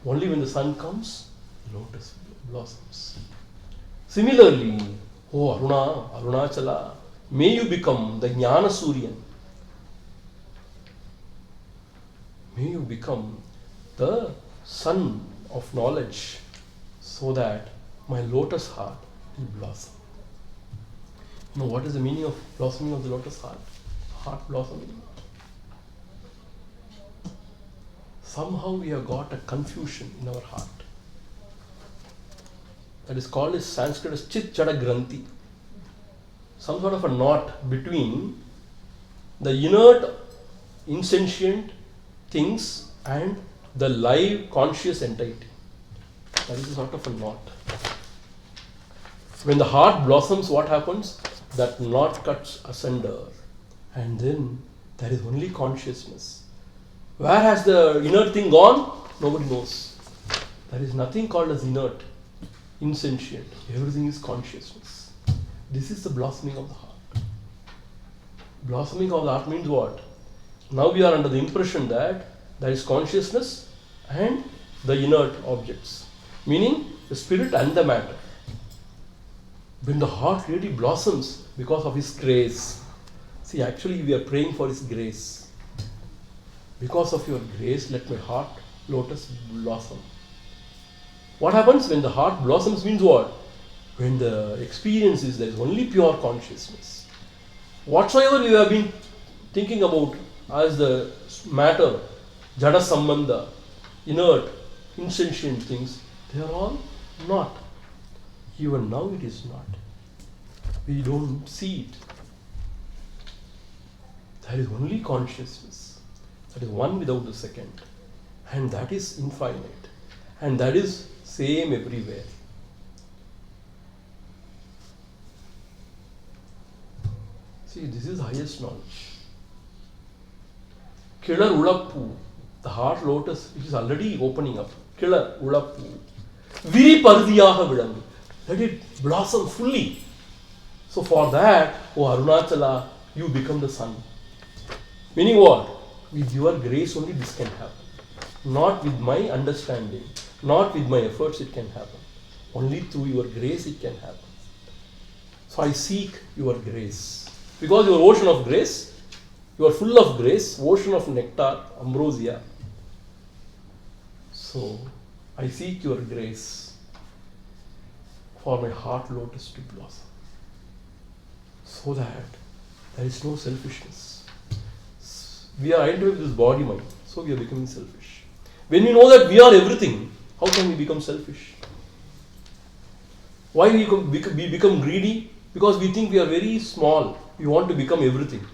Speaker 1: Only when the sun comes, the lotus blossoms. Similarly, oh Arunachala, may you become the Jnana Suryan. May you become the sun of knowledge so that my lotus heart will blossom. You know what is the meaning of blossoming of the lotus heart? Heart blossoming. Somehow we have got a confusion in our heart. That is called in Sanskrit as Chit Chada Granthi. Some sort of a knot between the inert, insentient things and the live, conscious entity. That is a sort of a knot. When the heart blossoms, what happens? That knot cuts asunder, and then there is only consciousness. Where has the inert thing gone? Nobody knows. There is nothing called as inert, insentient. Everything is consciousness. This is the blossoming of the heart. Blossoming of the heart means what? Now we are under the impression that there is consciousness and the inert objects, meaning the spirit and the matter. When the heart really blossoms because of His grace. See, actually we are praying for His grace. Because of your grace, let my heart lotus blossom. What happens when the heart blossoms means what? When the experience is there is only pure consciousness. Whatsoever we have been thinking about as the matter, jada sambandha, inert, insentient things, they are all not. Even now it is not. We don't see it. There is only consciousness. That is one without the second. And that is infinite. And that is same everywhere. See, this is highest knowledge. Kilar ulappu, the heart lotus, which is already opening up. Kilar ulappu. Viri pardiyaha vidangu. Let it blossom fully. So for that, oh Arunachala, you become the sun. Meaning what? With your grace only this can happen. Not with my understanding, not with my efforts it can happen. Only through your grace it can happen. So I seek your grace. Because you are ocean of grace, you are full of grace, ocean of nectar, ambrosia. So I seek your grace for my heart lotus to blossom. So that there is no selfishness. We are identified with this body mind, so we are becoming selfish. When we know that we are everything, how can we become selfish? Why we become greedy? Because we think we are very small. We want to become everything.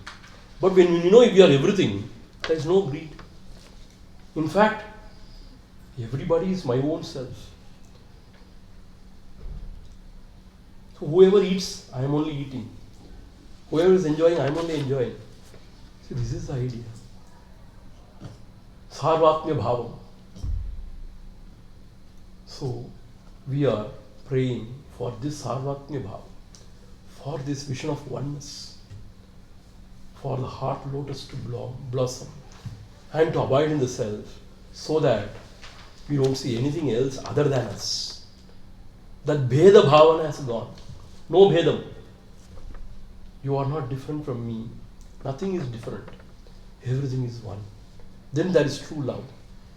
Speaker 1: But when we know we are everything, there is no greed. In fact, everybody is my own self. So whoever eats, I am only eating. Whoever is enjoying, I am only enjoying. See, this is the idea. Sarvatmya Bhavam. So, we are praying for this Sarvatmya Bhavam, for this vision of oneness, for the heart lotus to blossom and to abide in the self, so that we don't see anything else other than us. That Bheda Bhavana has gone. No Bhedam. You are not different from me. Nothing is different. Everything is one. Then there is true love.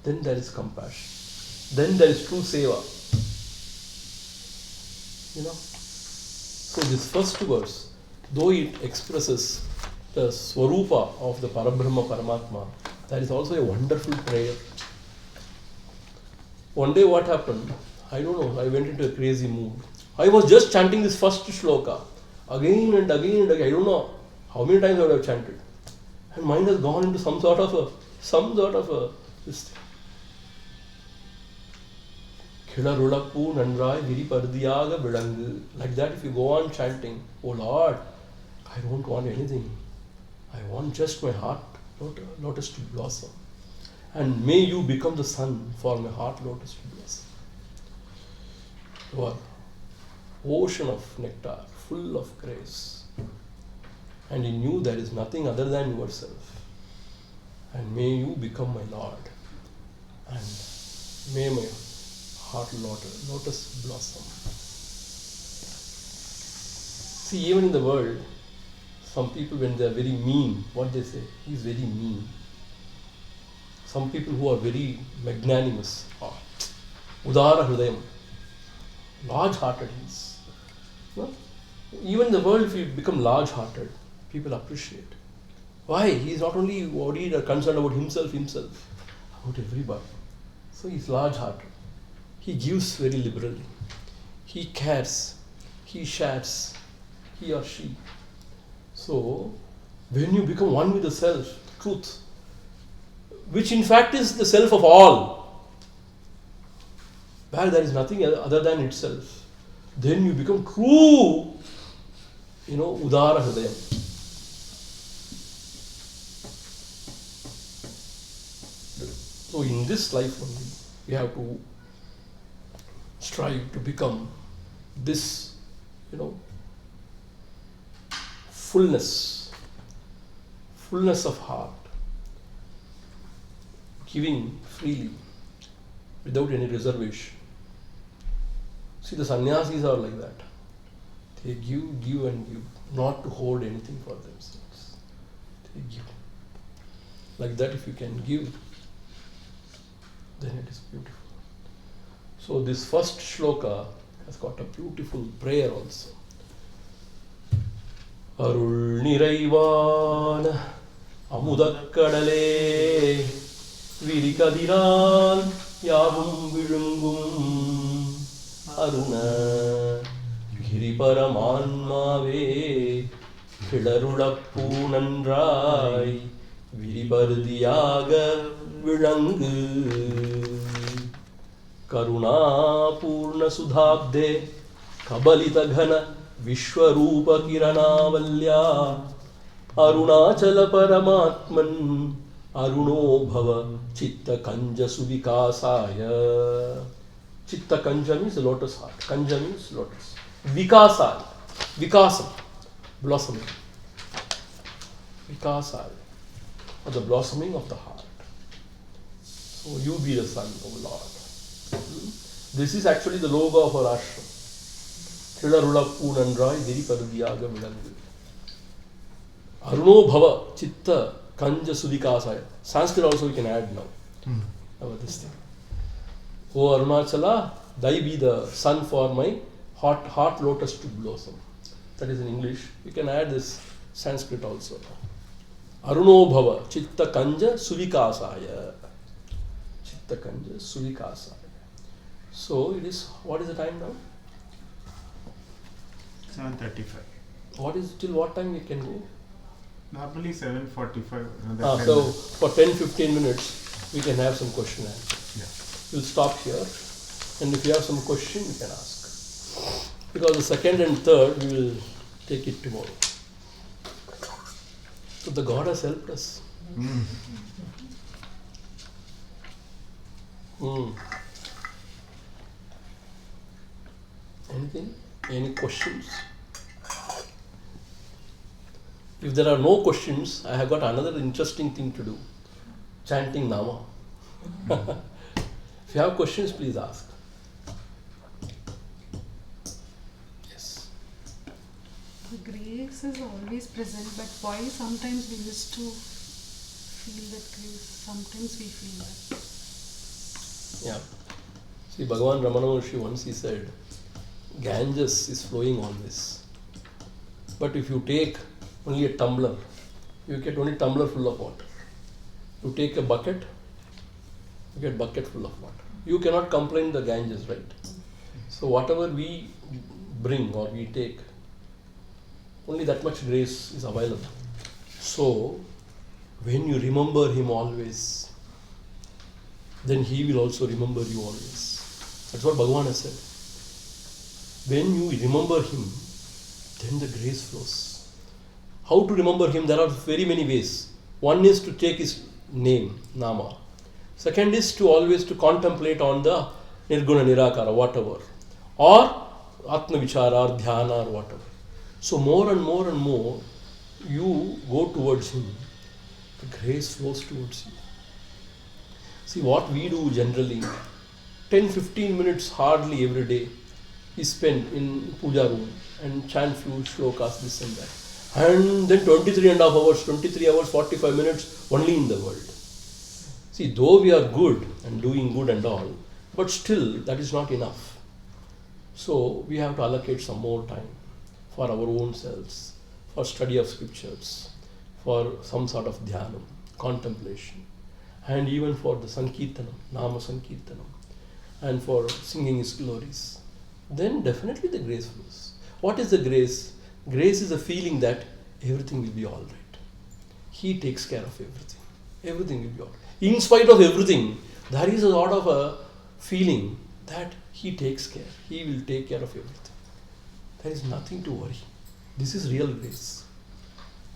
Speaker 1: Then there is compassion. Then there is true seva. So this first verse, though it expresses the Swarupa of the Parabrahma Paramatma, that is also a wonderful prayer. One day what happened, I don't know, I went into a crazy mood. I was just chanting this first shloka again and again and again. I don't know how many times I would have chanted. And mind has gone into some sort of a this thing. Khilarulappu nandrai viripardiyaga vidangu. Like that, if you go on chanting, oh Lord, I don't want anything. I want just my heart lotus to blossom. And may you become the sun for my heart lotus to blossom. You are ocean of nectar, full of grace. And in you there is nothing other than yourself. And may you become my Lord. And may my heart lotus blossom. See, even in the world, some people, when they are very mean, what they say, he is very mean. Some people who are very magnanimous, Udara Hridayam, large-hearted. Even in the world, if you become large-hearted, people appreciate. Why? He is not only worried or concerned about himself, about everybody. So he is large-hearted. He gives very liberally. He cares. He shares. He or she. So, when you become one with the self, truth, which in fact is the self of all, where there is nothing other than itself, then you become true, Udara Hridayam. So in this life only, we have to strive to become this, fullness of heart, giving freely, without any reservation. See, the sannyasis are like that. They give and give, not to hold anything for themselves. They give. Like that, if you can give, then it is beautiful. So this first shloka has got a beautiful prayer also. Arul niraivan amudakkadale virikadiran yavum vilungum aruna giriparamanmave khilarulappu nandrai viripardiyaga vilangu karuna purna sudhabde kabalita ghana Vishwarupa Kiranavalya Arunachala Paramatman Aruno Bhava Chitta Kanja Suvikasaya. Chitta Kanja means lotus heart. Kanja means lotus. Vikasaya. Vikasam. Blossoming. Vikasaya. Or the blossoming of the heart. So you be the sun, O Lord. This is actually the logo of our ashram. Khilarulappu nandrai viripardiyaga vilangu. Aruno bhava chitta kanja sudikasaya. Sanskrit also we can add now. About this thing. O Arunachala, thy be the sun for my heart lotus to blossom. That is in English. We can add this Sanskrit also. Aruno bhava chitta kanja suvikasaya. Chitta kanja suvikasaya. So it is, what is the time now?
Speaker 2: 7:35.
Speaker 1: What is, till what time we can go?
Speaker 2: Normally 7:45.
Speaker 1: So for 10-15 minutes we can have some question and answer.
Speaker 2: Yeah.
Speaker 1: We'll stop here, and if you have some question you can ask. Because the second and third we will take it tomorrow. So the God has helped us. Mm. Anything? Any questions? If there are no questions, I have got another interesting thing to do. Chanting Nama. If you have questions, please ask. Yes.
Speaker 3: The grace is always present, but why sometimes we used to feel that grace, sometimes we feel that.
Speaker 1: Yeah. See, Bhagavan Ramana Maharishi once he said, Ganges is flowing always. But if you take only a tumbler, you get only tumbler full of water. You take a bucket, you get bucket full of water. You cannot complain the Ganges, right? So whatever we bring or we take, only that much grace is available. So when you remember him always, then he will also remember you always. That's what Bhagavan has said. When you remember him, then the grace flows. How to remember him? There are very many ways. One is to take his name, Nama. Second is to always to contemplate on the Nirguna Nirakara, whatever. Or Atma Vichara or Dhyana or whatever. So more and more and more you go towards him, the grace flows towards you. See what we do generally, 10-15 minutes hardly every day is spent in puja room and chant few shlokas, this and that. And then 23 hours, 45 minutes only in the world. See, though we are good and doing good and all, but still that is not enough. So we have to allocate some more time for our own selves, for study of scriptures, for some sort of dhyanam, contemplation, and even for the Sankirtanam, Nama Sankirtanam, and for singing his glories. Then definitely the grace flows. What is the grace? Grace is a feeling that everything will be all right. He takes care of everything. Everything will be all right. In spite of everything, there is a lot of a feeling that he takes care. He will take care of everything. There is nothing to worry. This is real grace.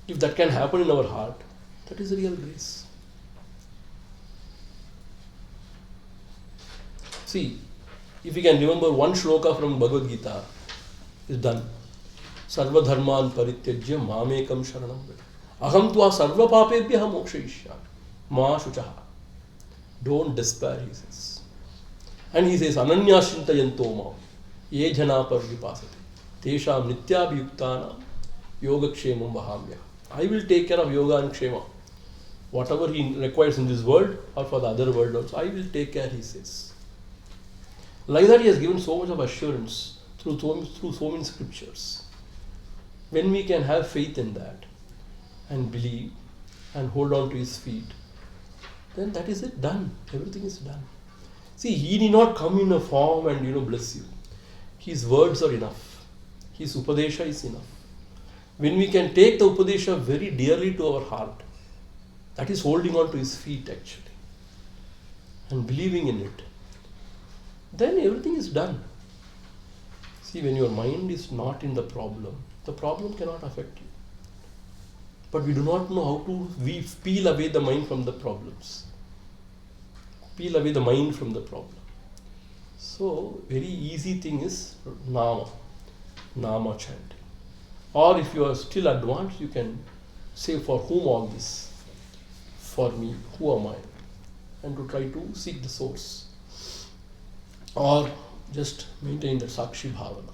Speaker 1: If that can happen in our heart, that is real grace. See, if we can remember one shloka from Bhagavad Gita, is done. Sarva dharman parityajya mamekam sharanam vraj. Aham tva sarva papebhyaha mokshayishyami. Ma shuchaha. Don't despair, he says. And he says, Ananya shintayanto mam. Ye jana parvipasate. Tesham nityabhiyuktanam yogakshemam vahamya. I will take care of yoga and kshema. Whatever he requires in this world or for the other world also, I will take care, he says. Like that he has given so much of assurance through so many scriptures. When we can have faith in that and believe and hold on to his feet, then that is it, done. Everything is done. See, he need not come in a form and bless you. His words are enough. His Upadesha is enough. When we can take the Upadesha very dearly to our heart, that is holding on to his feet actually and believing in it, then everything is done. See, when your mind is not in the problem cannot affect you. But we do not know how to peel away the mind from the problems. Peel away the mind from the problem. So, very easy thing is Nama chanting. Or if you are still advanced, you can say, for whom all this? For me, who am I? And to try to seek the source. Or just maintain the Sakshi Bhavana.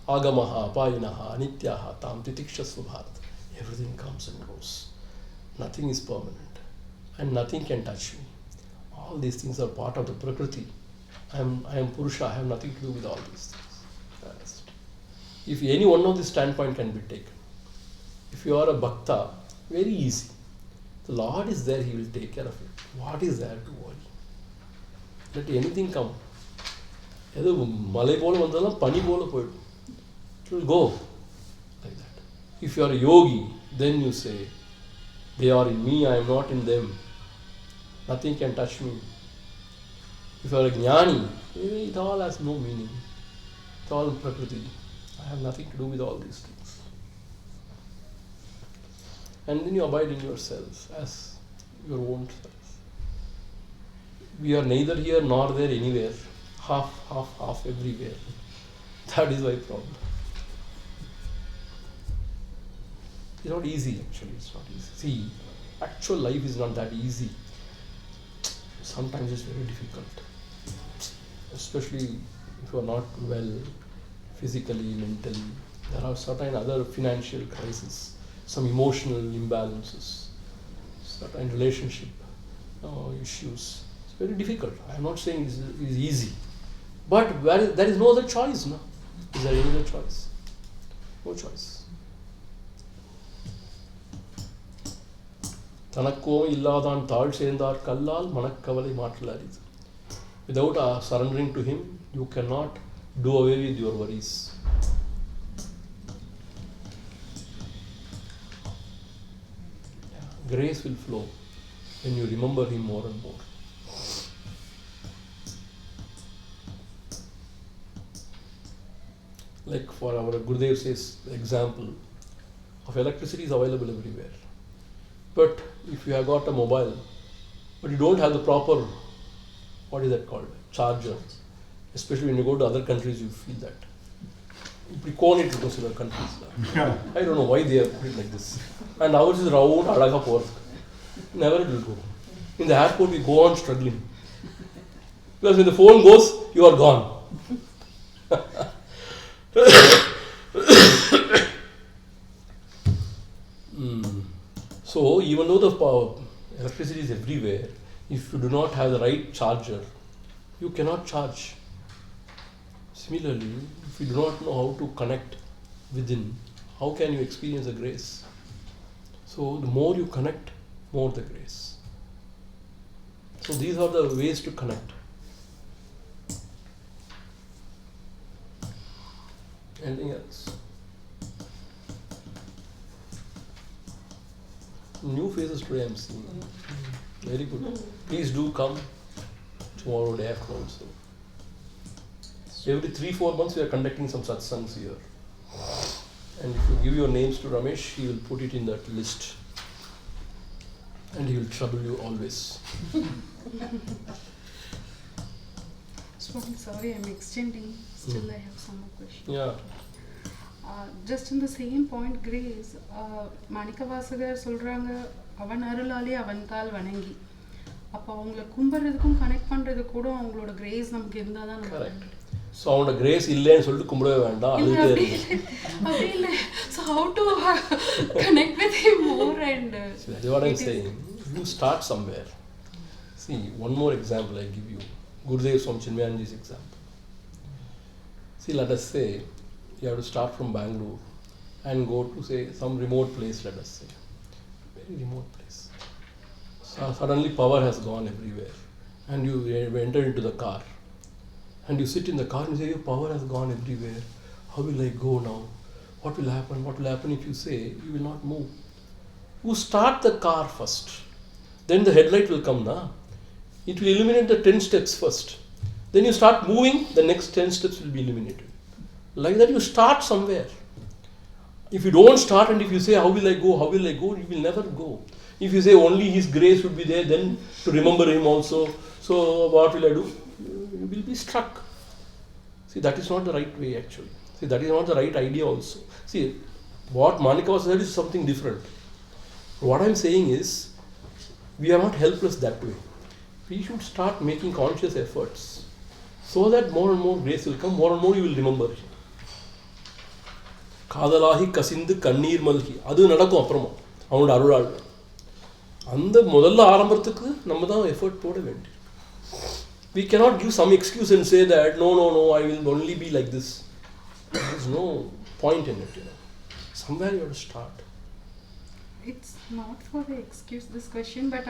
Speaker 1: Agamaha, Apayinaha, Anityaha, Tam Titikshasva Bharat. Everything comes and goes. Nothing is permanent. And nothing can touch me. All these things are part of the Prakriti. I am Purusha, I have nothing to do with all these things. If any one of this standpoint can be taken. If you are a Bhakta, very easy. The Lord is there, He will take care of it. What is there to worry? Let anything come. It will go like that. If you are a yogi, then you say, they are in me, I am not in them. Nothing can touch me. If you are a jnani, it all has no meaning. It's all prakriti. I have nothing to do with all these things. And then you abide in yourself as your own self. we are neither here nor there anywhere. Half everywhere. That is my problem. It's not easy actually, it's not easy. See, actual life is not that easy. Sometimes it's very difficult. Especially if you are not well physically, mentally. There are certain other financial crises, some emotional imbalances, certain relationship issues. It's very difficult. I am not saying it's easy. But there is no other choice, no? Is there any other choice? No choice. தனக்கோம் இல்லாதான் தாழ் சேர்ந்தார் கல்லால் மனக்கவலை மாற்றல் அரிது. Without surrendering to him, you cannot do away with your worries. Grace will flow when you remember him more and more. Like for our Gurudev says, the example of electricity is available everywhere. But if you have got a mobile, but you don't have the proper, what is that called, charger, especially when you go to other countries, you feel that. இப்படி கோனிட்டு இருக்கும் சில கண்ட்ரீஸில். I don't know why they have put it like this. And ours is round, அழகாக போகிறதுக்கு. Never it will go. In the airport, we go on struggling. Because when the phone goes, you are gone. So, even though the electricity is everywhere, if you do not have the right charger, you cannot charge. Similarly, if you do not know how to connect within, how can you experience the grace? So, the more you connect, more the grace. So, these are the ways to connect. Anything else? New faces today I am seeing. Very good. Please do come tomorrow day after also. Every 3-4 months we are conducting some satsangs here. And if you give your names to Ramesh, he will put it in that list. And he will trouble you always.
Speaker 3: Swami, sorry, I'm extending. Still I have some more questions.
Speaker 1: Yeah.
Speaker 3: Just in the same point, Grace, Manikkavasagar சொல்கிறாங்க அவன் அருளாலே அவன் கால் வணங்கி. அப்போ அவங்கள கும்பிட்றதுக்கும் connect பண்ணுறது கூட அவங்களோட கிரேஸ் நமக்கு இருந்தால் தான்
Speaker 1: கரெக்ட். ஸோ அவனோட கிரேஸ் இல்லைன்னு சொல்லிட்டு கும்பிடவே வேண்டாம்.
Speaker 3: அப்படி இல்லை. So how to connect with him more and
Speaker 1: that's what I'm saying. You start somewhere. See, one more example I give you. Gurudev Swami Chinmayanji's example. See, let us say you have to start from Bangalore and go to say some remote place, let us say. Very remote place. So suddenly power has gone everywhere and you enter into the car and you sit in the car and you say your power has gone everywhere. How will I go now? What will happen? What will happen if you say you will not move? You start the car first. Then the headlight will come now. It will illuminate the 10 steps first. Then you start moving, the next 10 steps will be illuminated. Like that you start somewhere. If you don't start and if you say how will I go, you will never go. If you say only his grace would be there, then to remember him also, so what will I do? You will be struck. See, that is not the right way actually. See, that is not the right idea also. See, what Manika said is something different. What I am saying is, we are not helpless that way. We should start making conscious efforts so that more and more grace will come, more and more you will remember him. காதலாகி கசிந்து கண்ணீர் மல்கி அது நடக்கும். அப்புறமா அவனோட அருளால் அந்த முதல்ல ஆரம்பத்துக்கு நம்ம தான் எஃபர்ட் போட வேண்டியது. We cannot give some excuse and say that no, I will only be like this. There is no point in it. Somewhere you have to start.
Speaker 3: It's not for the excuse this question, but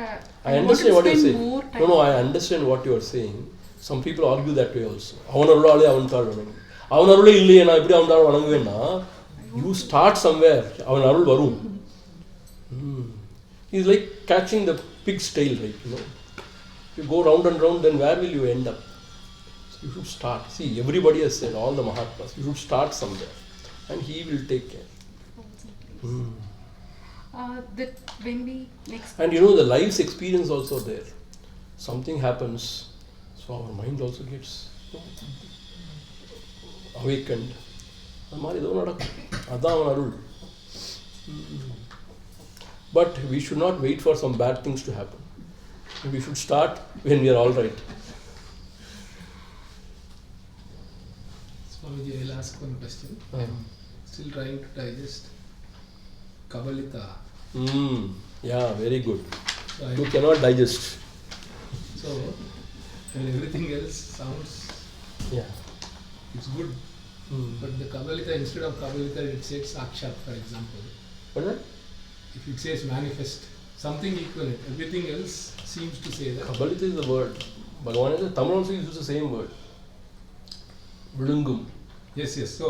Speaker 1: I understand what you're saying. No, I understand what you are saying. Some people argue that way also. அவன் அருளாலே அவன் தாழ் வணங்கு. அவன் அருளே இல்லையே நான் எப்படி அவன் தாழ் வணங்குவேன்னா, you start somewhere. அவன் அருள் வரும். It's like catching the pig's tail, right? You go round and round, then where will you end up? So you should start. See, everybody has said, all the Mahatmas, you should start somewhere, and he will take care.
Speaker 3: That when we next
Speaker 1: and the life's experience also there. something happens, so our mind also gets awakened. அது மாதிரி ஏதோ நடக்கும். அதான் அவன் அருள். But we should not wait for some bad things to happen. We should start when we are all right.
Speaker 4: Swamiji, I'll ask one question. I'm still trying to digest Kabbalita.
Speaker 1: Yeah, very good.
Speaker 4: So
Speaker 1: You cannot digest.
Speaker 4: So, and everything else sounds,
Speaker 1: Yeah.
Speaker 4: it's good. But the Kabbalita, instead of Kabbalita, it says Sakshat, for example.
Speaker 1: What is that?
Speaker 4: If it says manifest, something equivalent. Everything else seems to say that.
Speaker 1: Kabbalita is the word. Bhagavan is Tamil also uses the same word. Vilungum.
Speaker 4: Yes, so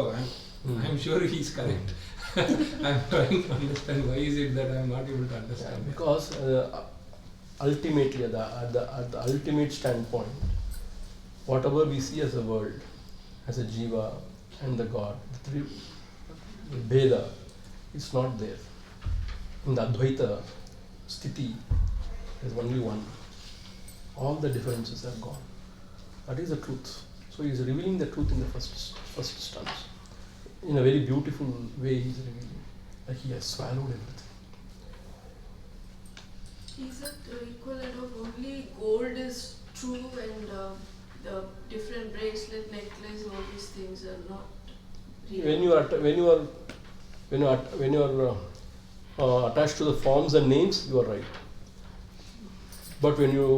Speaker 4: I'm sure he's correct. I'm trying to understand why is it that I'm not able to understand.
Speaker 1: Yeah, because ultimately, at the ultimate standpoint, whatever we see as a world, as a jiva and the God, the Bheda, is not there. In the Advaita Sthiti, there is only one. All the differences are gone. That is the truth. So he is revealing the truth in the first stance. In a very beautiful way he is revealing. Like he has swallowed everything.
Speaker 5: Is it equivalent of only gold is true and the different bracelet, necklace, all these things are not real?
Speaker 1: When you are attached to the forms and names, you are right. But when you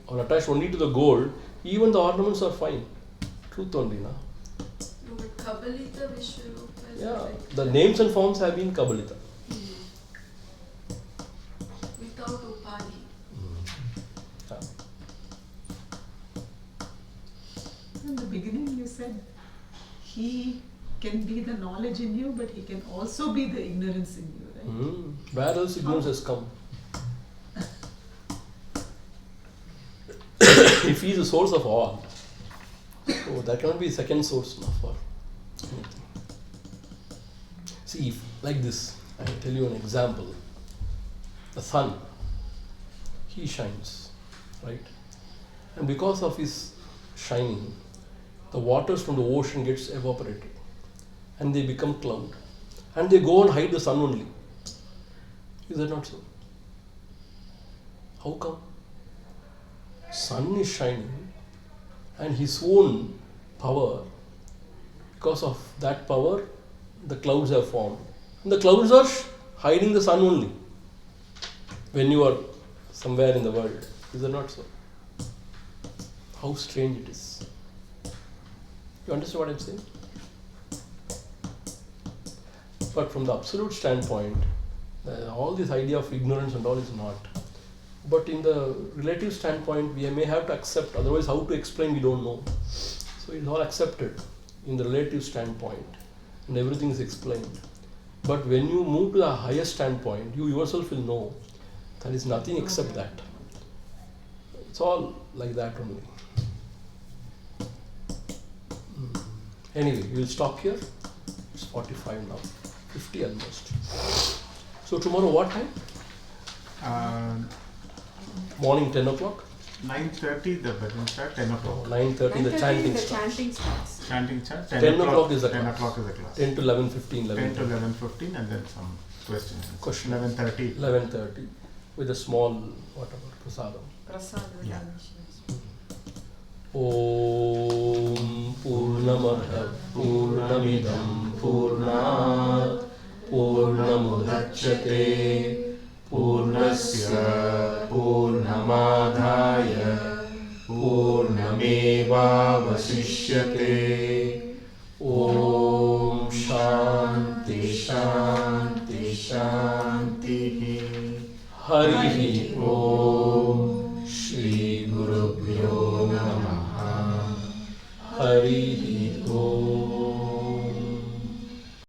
Speaker 1: are attached only to the gold, even the ornaments are fine. Truth only, na?
Speaker 5: No, but Kabbalita Vishwarupa is
Speaker 1: Yeah,
Speaker 5: like
Speaker 1: the names and forms have been Kabbalita.
Speaker 5: without Upadi.
Speaker 1: Yeah.
Speaker 6: In the beginning you said he can be the knowledge in you, but he can also be the ignorance in you, right?
Speaker 1: Where else ignorance has come? If he is the source of all, so there cannot be a second source now for anything. See, if, like this, I will tell you an example. The sun, he shines, right? And because of his shining, the waters from the ocean gets evaporated and they become cloud. And they go and hide the sun only. Is that not so? How come? Sun is shining and his own power, because of that power, the clouds have formed. And the clouds are hiding the sun only when you are somewhere in the world. Is that not so? How strange it is. You understand what I'm saying? But from the absolute standpoint, all this idea of ignorance and all is not. But in the relative standpoint, we may have to accept, otherwise how to explain we don't know. So it's all accepted in the relative standpoint and everything is explained. But when you move to the higher standpoint, you yourself will know there is nothing except that. It's all like that only. Anyway, we will stop here. It's 45 now, 50 almost. So tomorrow what time? Morning 10 o'clock?
Speaker 2: 9:30 the bhajan start, 10 o'clock.
Speaker 1: 9:30 the chanting
Speaker 3: the
Speaker 1: starts.
Speaker 3: chanting starts.
Speaker 2: Chanting start,
Speaker 1: 10 o'clock is the
Speaker 2: 10
Speaker 1: class.
Speaker 2: o'clock is the class.
Speaker 1: 10 to 11:15,
Speaker 2: 10 to 11:15 and then some questions.
Speaker 1: Question.
Speaker 2: 11:30.
Speaker 1: 11:30 with a small whatever prasadam.
Speaker 3: Prasad.
Speaker 2: Yeah.
Speaker 1: Om Purnamada Purnamidam Purnat Purnamudachyate Purnasya Purnamadhaya Purnamevavasishyate. Om Shanti Shanti Shanti. Hari